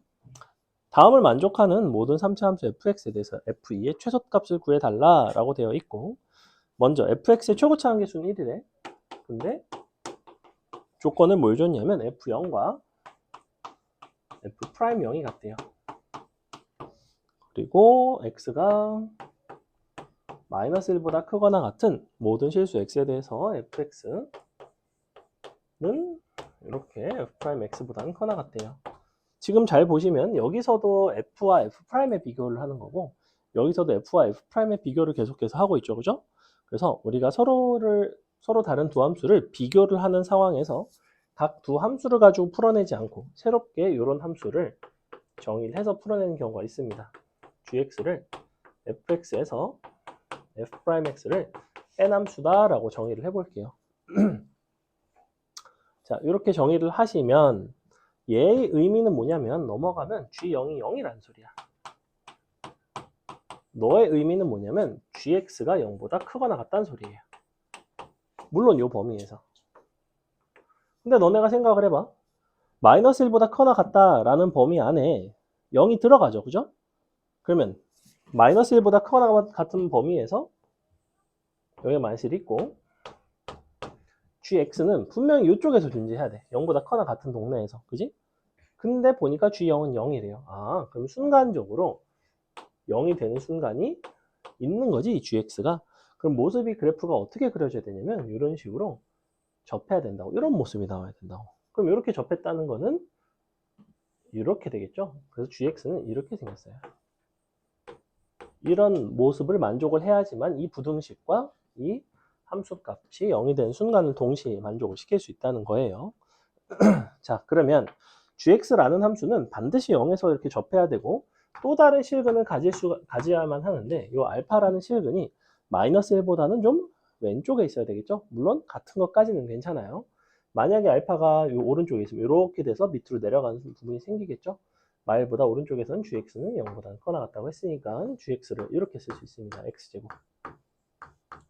다음을 만족하는 모든 3차 함수 fx에 대해서 f2의 최소값을 구해달라 라고 되어 있고 먼저 fx의 최고차 한계수는 1이래. 근데 조건을 뭘 줬냐면 f0과 f'0이 같대요. 그리고 x가 마이너스 1보다 크거나 같은 모든 실수 x에 대해서 fx는 이렇게 f'x보다는 커나 같대요. 지금 잘 보시면 여기서도 f와 f'의 비교를 하는 거고 여기서도 f와 f'의 비교를 계속해서 하고 있죠. 그죠? 그래서 우리가 서로 다른 두 함수를 비교를 하는 상황에서 각 두 함수를 가지고 풀어내지 않고 새롭게 이런 함수를 정의를 해서 풀어내는 경우가 있습니다. gx를 fx에서 f'x를 n함수다라고 정의를 해볼게요. 자, 이렇게 정의를 하시면 얘의 의미는 뭐냐면 넘어가면 g0이 0이라는 소리야. 너의 의미는 뭐냐면 gx가 0보다 크거나 같다는 소리예요. 물론 이 범위에서. 근데 너네가 생각을 해봐. 마이너스 1보다 커나 같다라는 범위 안에 0이 들어가죠. 그죠? 그러면 마이너스 1보다 크거나 같은 범위에서 여기 마이너스 1이 있고 gx는 분명히 이쪽에서 존재해야 돼. 0보다 커나 같은 동네에서. 그지? 근데 보니까 g0은 0이래요. 아, 그럼 순간적으로 0이 되는 순간이 있는 거지, gx가. 그럼 모습이 그래프가 어떻게 그려져야 되냐면 이런 식으로 접해야 된다고. 이런 모습이 나와야 된다고. 그럼 이렇게 접했다는 거는 이렇게 되겠죠. 그래서 gx는 이렇게 생겼어요. 이런 모습을 만족을 해야지만 이 부등식과 이 함수값이 0이 되는 순간을 동시에 만족을 시킬 수 있다는 거예요. 자, 그러면 gx라는 함수는 반드시 0에서 이렇게 접해야 되고 또 다른 실근을 가져야만 하는데 이 알파라는 실근이 마이너스 1보다는 좀 왼쪽에 있어야 되겠죠. 물론 같은 것까지는 괜찮아요. 만약에 알파가 이 오른쪽에 있으면 이렇게 돼서 밑으로 내려가는 부분이 생기겠죠. 마일보다 오른쪽에서는 gx는 0보다 커나 같다고 했으니까 gx를 이렇게 쓸 수 있습니다. x제곱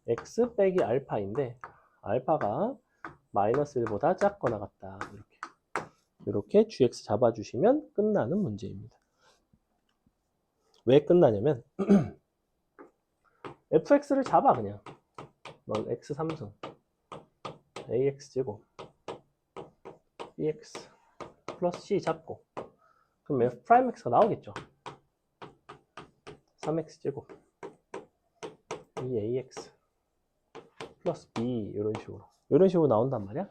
x 빼기 알파인데 알파가 마이너스 1보다 작거나 같다. 이렇게 gx 잡아주시면 끝나는 문제입니다. 왜 끝나냐면 fx를 잡아 그냥. 넌 x 3승 ax 제곱 bx 플러스 c 잡고 그럼 f'x가 나오겠죠. 3x 제곱 2ax 플러스 b 이런 식으로 나온단 말이야.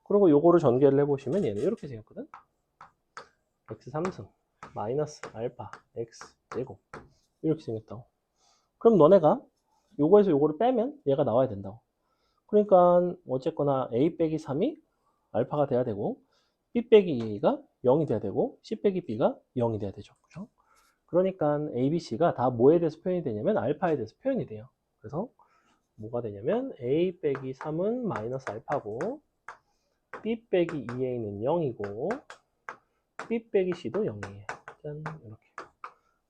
그리고 요거를 전개를 해보시면 얘는 이렇게 생겼거든. x 3승 마이너스 알파 x 제곱 이렇게 생겼다고. 그럼 너네가 요거에서 요거를 빼면 얘가 나와야 된다고. 그러니까 어쨌거나 a 빼기 3이 알파가 돼야 되고 b 빼기 2가 0이 돼야 되고 c 빼기 b가 0이 돼야 되죠. 그죠? 그러니까 a, b, c가 다 뭐에 대해서 표현이 되냐면 알파에 대해서 표현이 돼요. 그래서 뭐가 되냐면 a 빼기 3은 마이너스 알파고 b 빼기 2a는 0이고 b 빼기 c도 0이에요. 짠, 이렇게.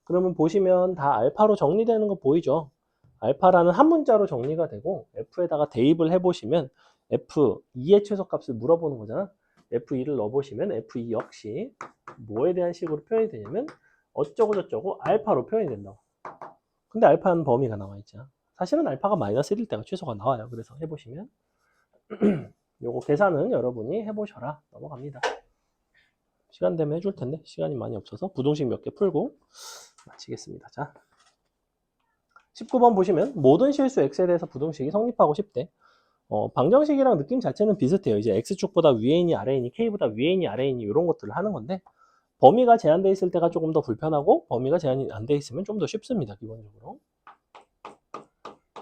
그러면 보시면 다 알파로 정리되는 거 보이죠? 알파라는 한 문자로 정리가 되고 f에다가 대입을 해보시면 f2의 최소값을 물어보는 거잖아. f2를 넣어보시면 f2 역시 뭐에 대한 식으로 표현이 되냐면 어쩌고 저쩌고 알파로 표현이 된다고. 근데 알파는 범위가 나와 있죠. 사실은 알파가 마이너스 1일 때가 최소가 나와요. 그래서 해보시면 요거 계산은 여러분이 해보셔라. 넘어갑니다. 시간 되면 해줄 텐데 시간이 많이 없어서 부등식 몇 개 풀고 마치겠습니다. 자, 19번 보시면 모든 실수 x에 대해서 부등식이 성립하고 싶대. 방정식이랑 느낌 자체는 비슷해요. 이제 x축보다 위에 있니 아래에 있니 k보다 위에 있니 아래에 있니 이런 것들을 하는 건데 범위가 제한되어 있을 때가 조금 더 불편하고 범위가 제한이 안 돼 있으면 좀 더 쉽습니다. 기본적으로.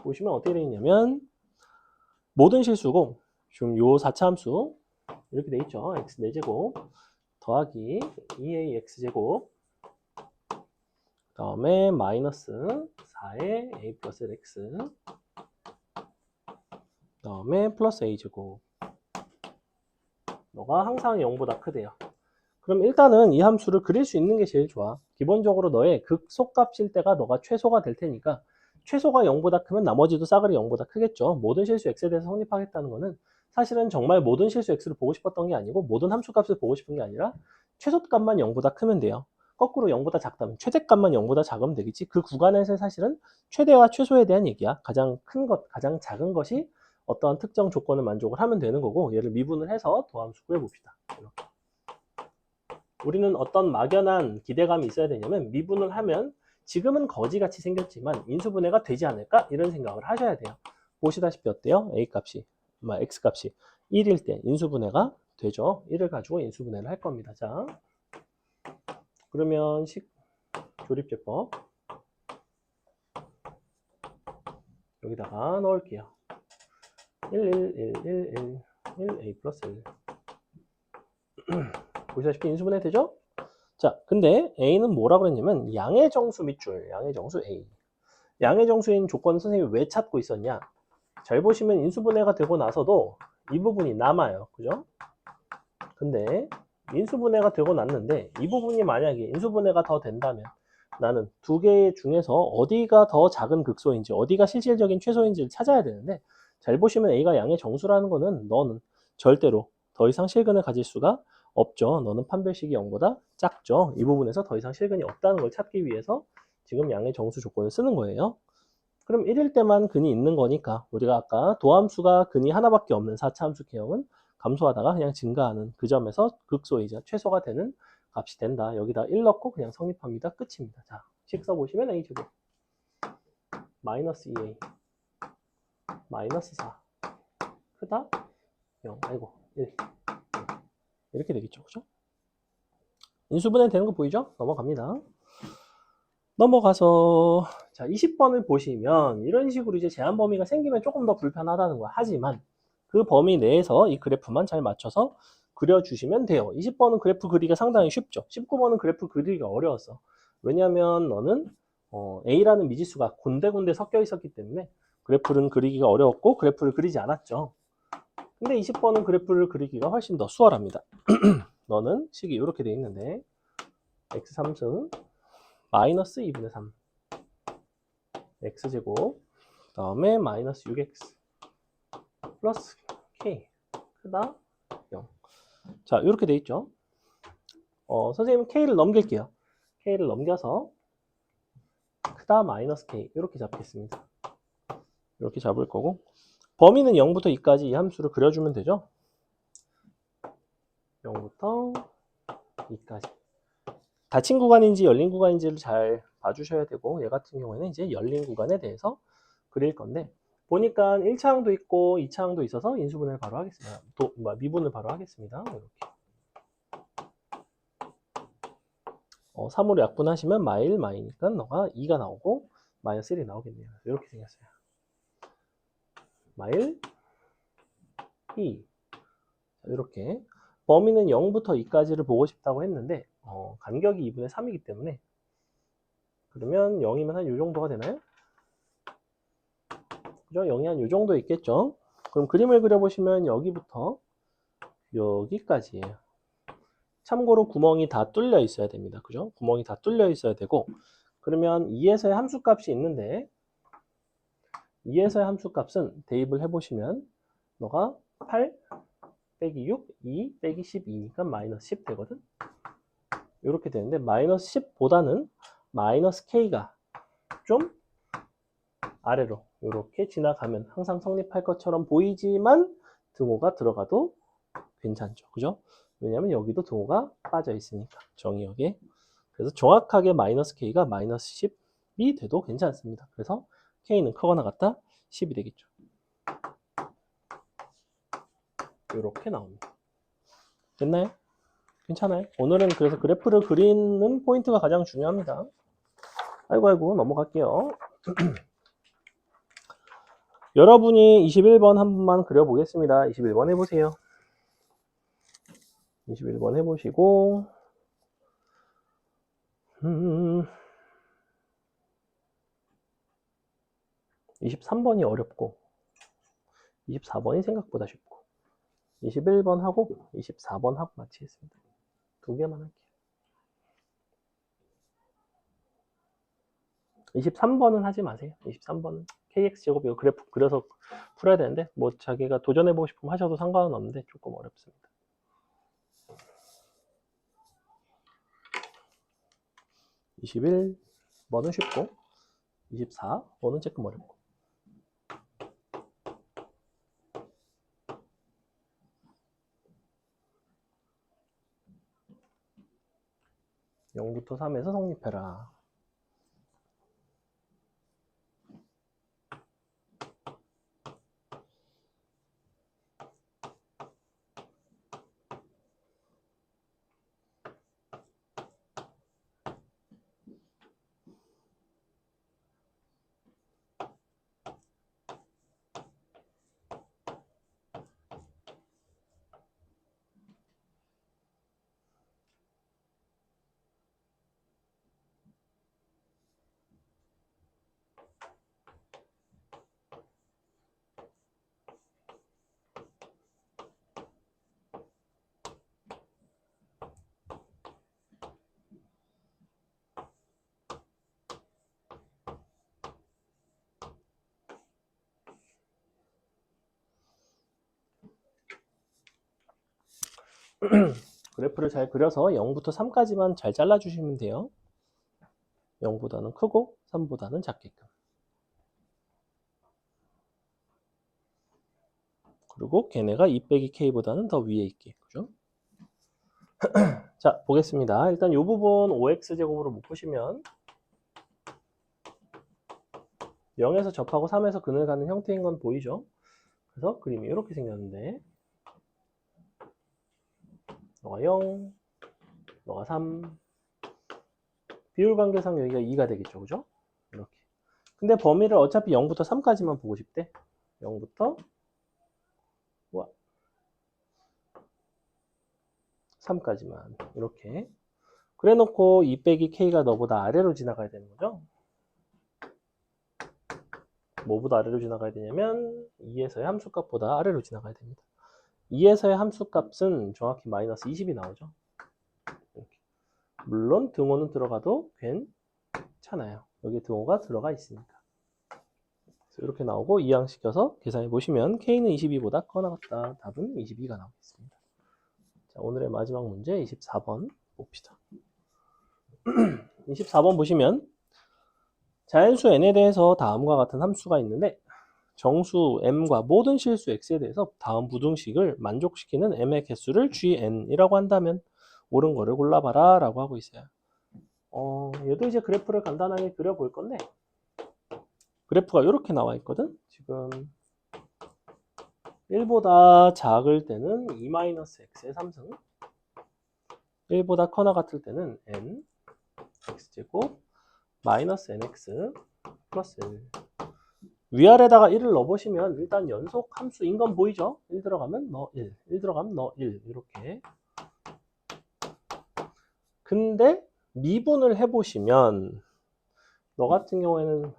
보시면 어떻게 되어 있냐면 모든 실수고 지금 요 4차함수 이렇게 돼 있죠. x 4제곱 더하기 2ax제곱 그 다음에 마이너스 4의 a 플러스 x 그 다음에 플러스 a제곱 너가 항상 0보다 크대요. 그럼 일단은 이 함수를 그릴 수 있는 게 제일 좋아. 기본적으로 너의 극소값일 때가 너가 최소가 될 테니까 최소가 0보다 크면 나머지도 싸그리 0보다 크겠죠. 모든 실수 x에 대해서 성립하겠다는 거는 사실은 정말 모든 실수 x를 보고 싶었던 게 아니고 모든 함수값을 보고 싶은 게 아니라 최소값만 0보다 크면 돼요. 거꾸로 0보다 작다면 최대값만 0보다 작으면 되겠지. 그 구간에서 사실은 최대와 최소에 대한 얘기야. 가장 큰 것, 가장 작은 것이 어떠한 특정 조건을 만족을 하면 되는 거고 얘를 미분을 해서 도함수 구해봅시다. 이렇게. 우리는 어떤 막연한 기대감이 있어야 되냐면 미분을 하면 지금은 거지같이 생겼지만 인수분해가 되지 않을까? 이런 생각을 하셔야 돼요. 보시다시피 어때요? A값이, X값이 1일 때 인수분해가 되죠. 1을 가지고 인수분해를 할 겁니다. 자, 그러면 조립제법 여기다가 넣을게요. 1 A 플러스 1 보시다시피 인수분해 되죠? 자, 근데 A는 뭐라고 그랬냐면 양의 정수 밑줄, 양의 정수 A. 양의 정수인 조건을 선생님이 왜 찾고 있었냐? 잘 보시면 인수분해가 되고 나서도 이 부분이 남아요. 그죠? 근데 인수분해가 되고 났는데 이 부분이 만약에 인수분해가 더 된다면 나는 두 개 중에서 어디가 더 작은 극소인지 어디가 실질적인 최소인지를 찾아야 되는데 잘 보시면 A가 양의 정수라는 거는 너는 절대로 더 이상 실근을 가질 수가 없죠. 너는 판별식이 0보다 작죠. 이 부분에서 더 이상 실근이 없다는 걸 찾기 위해서 지금 양의 정수 조건을 쓰는 거예요. 그럼 1일 때만 근이 있는 거니까 우리가 아까 도함수가 근이 하나밖에 없는 4차함수 K형은 감소하다가 그냥 증가하는 그 점에서 극소이자 최소가 되는 값이 된다. 여기다 1 넣고 그냥 성립합니다. 끝입니다. 자, 식 써보시면 A제곱 마이너스 2A 마이너스 4 크다 0 아이고 1 이렇게 되겠죠. 그죠? 인수분해 되는 거 보이죠? 넘어갑니다. 넘어가서 자 20번을 보시면 이런 식으로 이제 제한 범위가 생기면 조금 더 불편하다는 거야. 하지만 그 범위 내에서 이 그래프만 잘 맞춰서 그려주시면 돼요. 20번은 그래프 그리기가 상당히 쉽죠. 19번은 그래프 그리기가 어려웠어. 왜냐하면 너는 A라는 미지수가 군데군데 섞여 있었기 때문에 그래프는 그리기가 어려웠고 그래프를 그리지 않았죠. 근데 20번은 그래프를 그리기가 훨씬 더 수월합니다. 너는 식이 이렇게 돼 있는데 x 3승 마이너스 2분의 3 x제곱 그 다음에 마이너스 6x 플러스 k 크다 0. 자 이렇게 돼 있죠. 선생님은 k를 넘길게요. k를 넘겨서 크다 마이너스 k 이렇게 잡겠습니다. 이렇게 잡을 거고 범위는 0부터 2까지 이 함수를 그려주면 되죠. 0부터 2까지 닫힌 구간인지 열린 구간인지를 잘 봐주셔야 되고 얘 같은 경우에는 이제 열린 구간에 대해서 그릴 건데 보니까 1차항도 있고 2차항도 있어서 인수분해를 바로 하겠습니다. 미분을 바로 하겠습니다. 이렇게. 3으로 약분하시면 마이니까 너가 2가 나오고 마이너스 1이 나오겠네요. 이렇게 생겼어요. 마일 2. 이렇게 범위는 0부터 2까지를 보고 싶다고 했는데 간격이 2분의 3이기 때문에 그러면 0이면 한 이 정도가 되나요? 그죠? 0이 한 이 정도 있겠죠? 그럼 그림을 그려보시면 여기부터 여기까지예요. 참고로 구멍이 다 뚫려 있어야 됩니다. 그죠? 구멍이 다 뚫려 있어야 되고 그러면 2에서의 함수값이 있는데 2에서의 함수값은 대입을 해보시면 너가 8 빼기 6, 2 빼기 12니까 마이너스 10 되거든? 이렇게 되는데 마이너스 10보다는 마이너스 K가 좀 아래로 이렇게 지나가면 항상 성립할 것처럼 보이지만 등호가 들어가도 괜찮죠. 그죠? 왜냐하면 여기도 등호가 빠져 있으니까 정의역에. 그래서 정확하게 마이너스 K가 마이너스 10이 돼도 괜찮습니다. 그래서 K는 크거나 같다 10이 되겠죠. 이렇게 나옵니다. 됐나요? 괜찮아요? 오늘은 그래서 그래프를 그리는 포인트가 가장 중요합니다. 아이고 넘어갈게요. 여러분이 21번 한 번만 그려보겠습니다. 21번 해보세요. 21번 해보시고 23번이 어렵고 24번이 생각보다 쉽고 21번 하고 24번 하고 마치겠습니다. 두 개만 할게요. 23번은 하지 마세요. 23번은 KX제곱 이거 그래프 그려서 풀어야 되는데 뭐 자기가 도전해보고 싶으면 하셔도 상관은 없는데 조금 어렵습니다. 21번은 쉽고 24번은 조금 어렵고 0부터 3에서 성립해라. 그래프를 잘 그려서 0부터 3까지만 잘 잘라주시면 돼요. 0보다는 크고 3보다는 작게끔. 그리고 걔네가 2 빼기 K보다는 더 위에 있게. 그죠? 자, 보겠습니다. 일단 이 부분 5X제곱으로 묶으시면 0에서 접하고 3에서 근을 가는 형태인 건 보이죠? 그래서 그림이 이렇게 생겼는데 너가 0, 너가 3 비율관계상 여기가 2가 되겠죠. 그죠? 이렇게. 근데 범위를 어차피 0부터 3까지만 보고 싶대. 0부터 3까지만 이렇게 그래 놓고 2 빼기 K가 너보다 아래로 지나가야 되는 거죠. 뭐보다 아래로 지나가야 되냐면 2에서의 함수값보다 아래로 지나가야 됩니다. 2에서의 함수값은 정확히 마이너스 20이 나오죠. 이렇게. 물론 등호는 들어가도 괜찮아요. 여기 등호가 들어가 있으니까. 그래서 이렇게 나오고 이항시켜서 계산해 보시면 K는 22보다 커나 같다. 답은 22가 나오겠습니다. 자, 오늘의 마지막 문제 24번 봅시다. 24번 보시면 자연수 n에 대해서 다음과 같은 함수가 있는데 정수 m과 모든 실수 x에 대해서 다음 부등식을 만족시키는 m의 개수를 gn이라고 한다면 옳은 거를 골라봐라 라고 하고 있어요. 얘도 이제 그래프를 간단하게 그려볼 건데 그래프가 이렇게 나와 있거든. 지금 1보다 작을 때는 2-x의 3승, 1보다 커나 같을 때는 n x제곱 마이너스 nx 플러스 1. 위아래다가 1을 넣어보시면 일단 연속 함수인 건 보이죠? 1 들어가면 너 1, 1 들어가면 너 1 이렇게. 근데 미분을 해보시면 너 같은 경우에는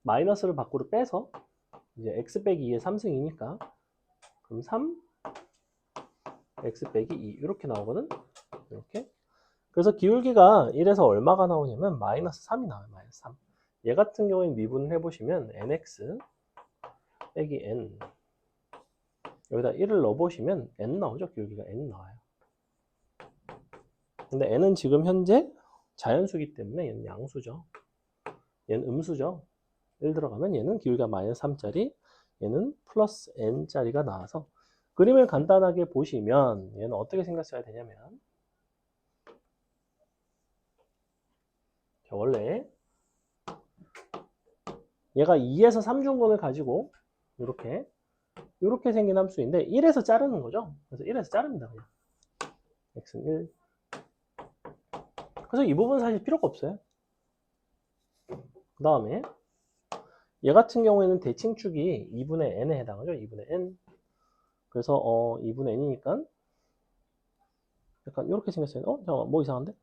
마이너스를 밖으로 빼서 이제 x 빼기 2의 3승이니까 그럼 3 x 빼기 2 이렇게 나오거든. 이렇게. 그래서 기울기가 1에서 얼마가 나오냐면 마이너스 3이 나와요. 마이너스 3. 얘 같은 경우에 미분을 해보시면 nx 빼기 n 여기다 1을 넣어보시면 n 나오죠. 기울기가 n 나와요. 근데 n은 지금 현재 자연수기 때문에 얘는 양수죠. 얘는 음수죠. 1 들어가면 얘는 기울기가 마이너스 3짜리, 얘는 플러스 n짜리가 나와서 그림을 간단하게 보시면 얘는 어떻게 생겼어야 되냐면 원래 얘가 2에서 3중근을 가지고 이렇게 생긴 함수인데 1에서 자르는 거죠. 그래서 1에서 자릅니다. 그냥. x는 1. 그래서 이 부분은 사실 필요가 없어요. 그 다음에 얘 같은 경우에는 대칭축이 2분의 n에 해당하죠. 2분의 n. 그래서 2분의 n이니까 약간 이렇게 생겼어요. 잠깐만 뭐 이상한데?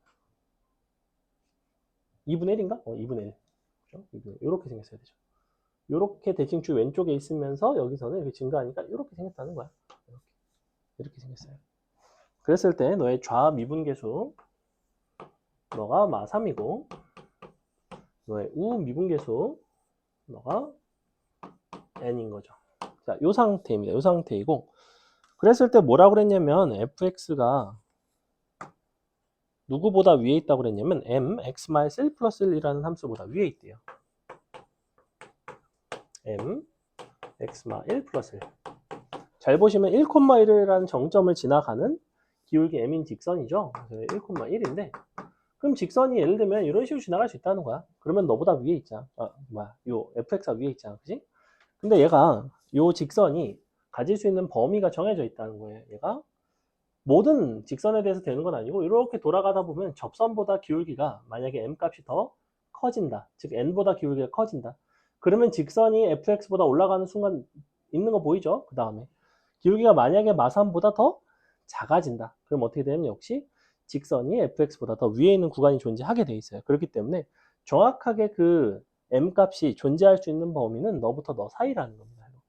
2분의 1인가? 2분의 1. 그렇죠? 2분의 1. 이렇게 생겼어야 되죠. 이렇게 대칭축 왼쪽에 있으면서 여기서는 이렇게 증가하니까 이렇게 생겼다는 거야. 이렇게 생겼어요. 그랬을 때 너의 좌미분계수 너가 마 3이고 너의 우미분계수 너가 n인 거죠. 자, 요 상태입니다. 요 상태이고 그랬을 때 뭐라고 그랬냐면 fx가 누구보다 위에 있다고 그랬냐면 m x-1 플러스 1이라는 함수보다 위에 있대요. m x-1 플러스 1. 잘 보시면 1,1이라는 정점을 지나가는 기울기 m인 직선이죠. 1,1인데 그럼 직선이 예를 들면 이런 식으로 지나갈 수 있다는 거야. 그러면 너보다 위에 있잖아. 요 fx가 위에 있잖아. 그지? 근데 얘가 요 직선이 가질 수 있는 범위가 정해져 있다는 거예요. 얘가 모든 직선에 대해서 되는 건 아니고 이렇게 돌아가다 보면 접선보다 기울기가 만약에 m 값이 더 커진다. 즉 n보다 기울기가 커진다. 그러면 직선이 fx보다 올라가는 순간 있는 거 보이죠? 그 다음에 기울기가 만약에 마삼보다 더 작아진다. 그럼 어떻게 되냐면 역시 직선이 fx보다 더 위에 있는 구간이 존재하게 돼 있어요. 그렇기 때문에 정확하게 그 m 값이 존재할 수 있는 범위는 너부터 너 사이라는 겁니다. 이렇게.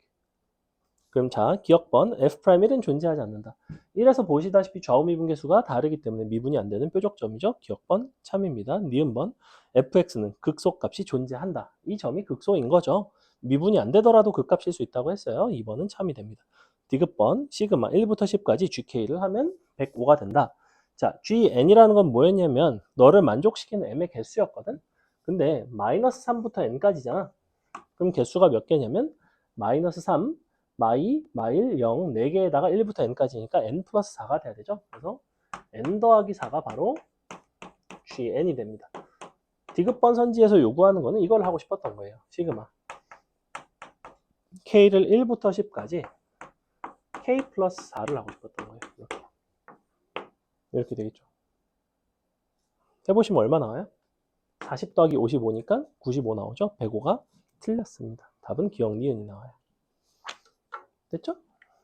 그럼 자, 기억번 f'1은 존재하지 않는다. 1에서 보시다시피 좌우 미분계수가 다르기 때문에 미분이 안 되는 뾰족점이죠. 기억번 참입니다. 니은번 fx는 극소값이 존재한다. 이 점이 극소인 거죠. 미분이 안 되더라도 극값일 수 있다고 했어요. 2번은 참이 됩니다. 디귿번 시그마 1부터 10까지 gk를 하면 105가 된다. 자, gn이라는 건 뭐였냐면 너를 만족시키는 m의 개수였거든. 근데 마이너스 3부터 n까지잖아. 그럼 개수가 몇 개냐면 마이너스 3, 마이, 마일, 0, 4개에다가 1부터 n까지니까 n 플러스 4가 돼야 되죠. 그래서 n 더하기 4가 바로 gn이 됩니다. 디귿번 선지에서 요구하는 거는 이걸 하고 싶었던 거예요. 시그마 k를 1부터 10까지 k 플러스 4를 하고 싶었던 거예요. 이렇게 되겠죠. 해보시면 얼마 나와요? 40 더하기 55니까 95 나오죠. 105가 틀렸습니다. 답은 기억 니은이 나와요. 됐죠?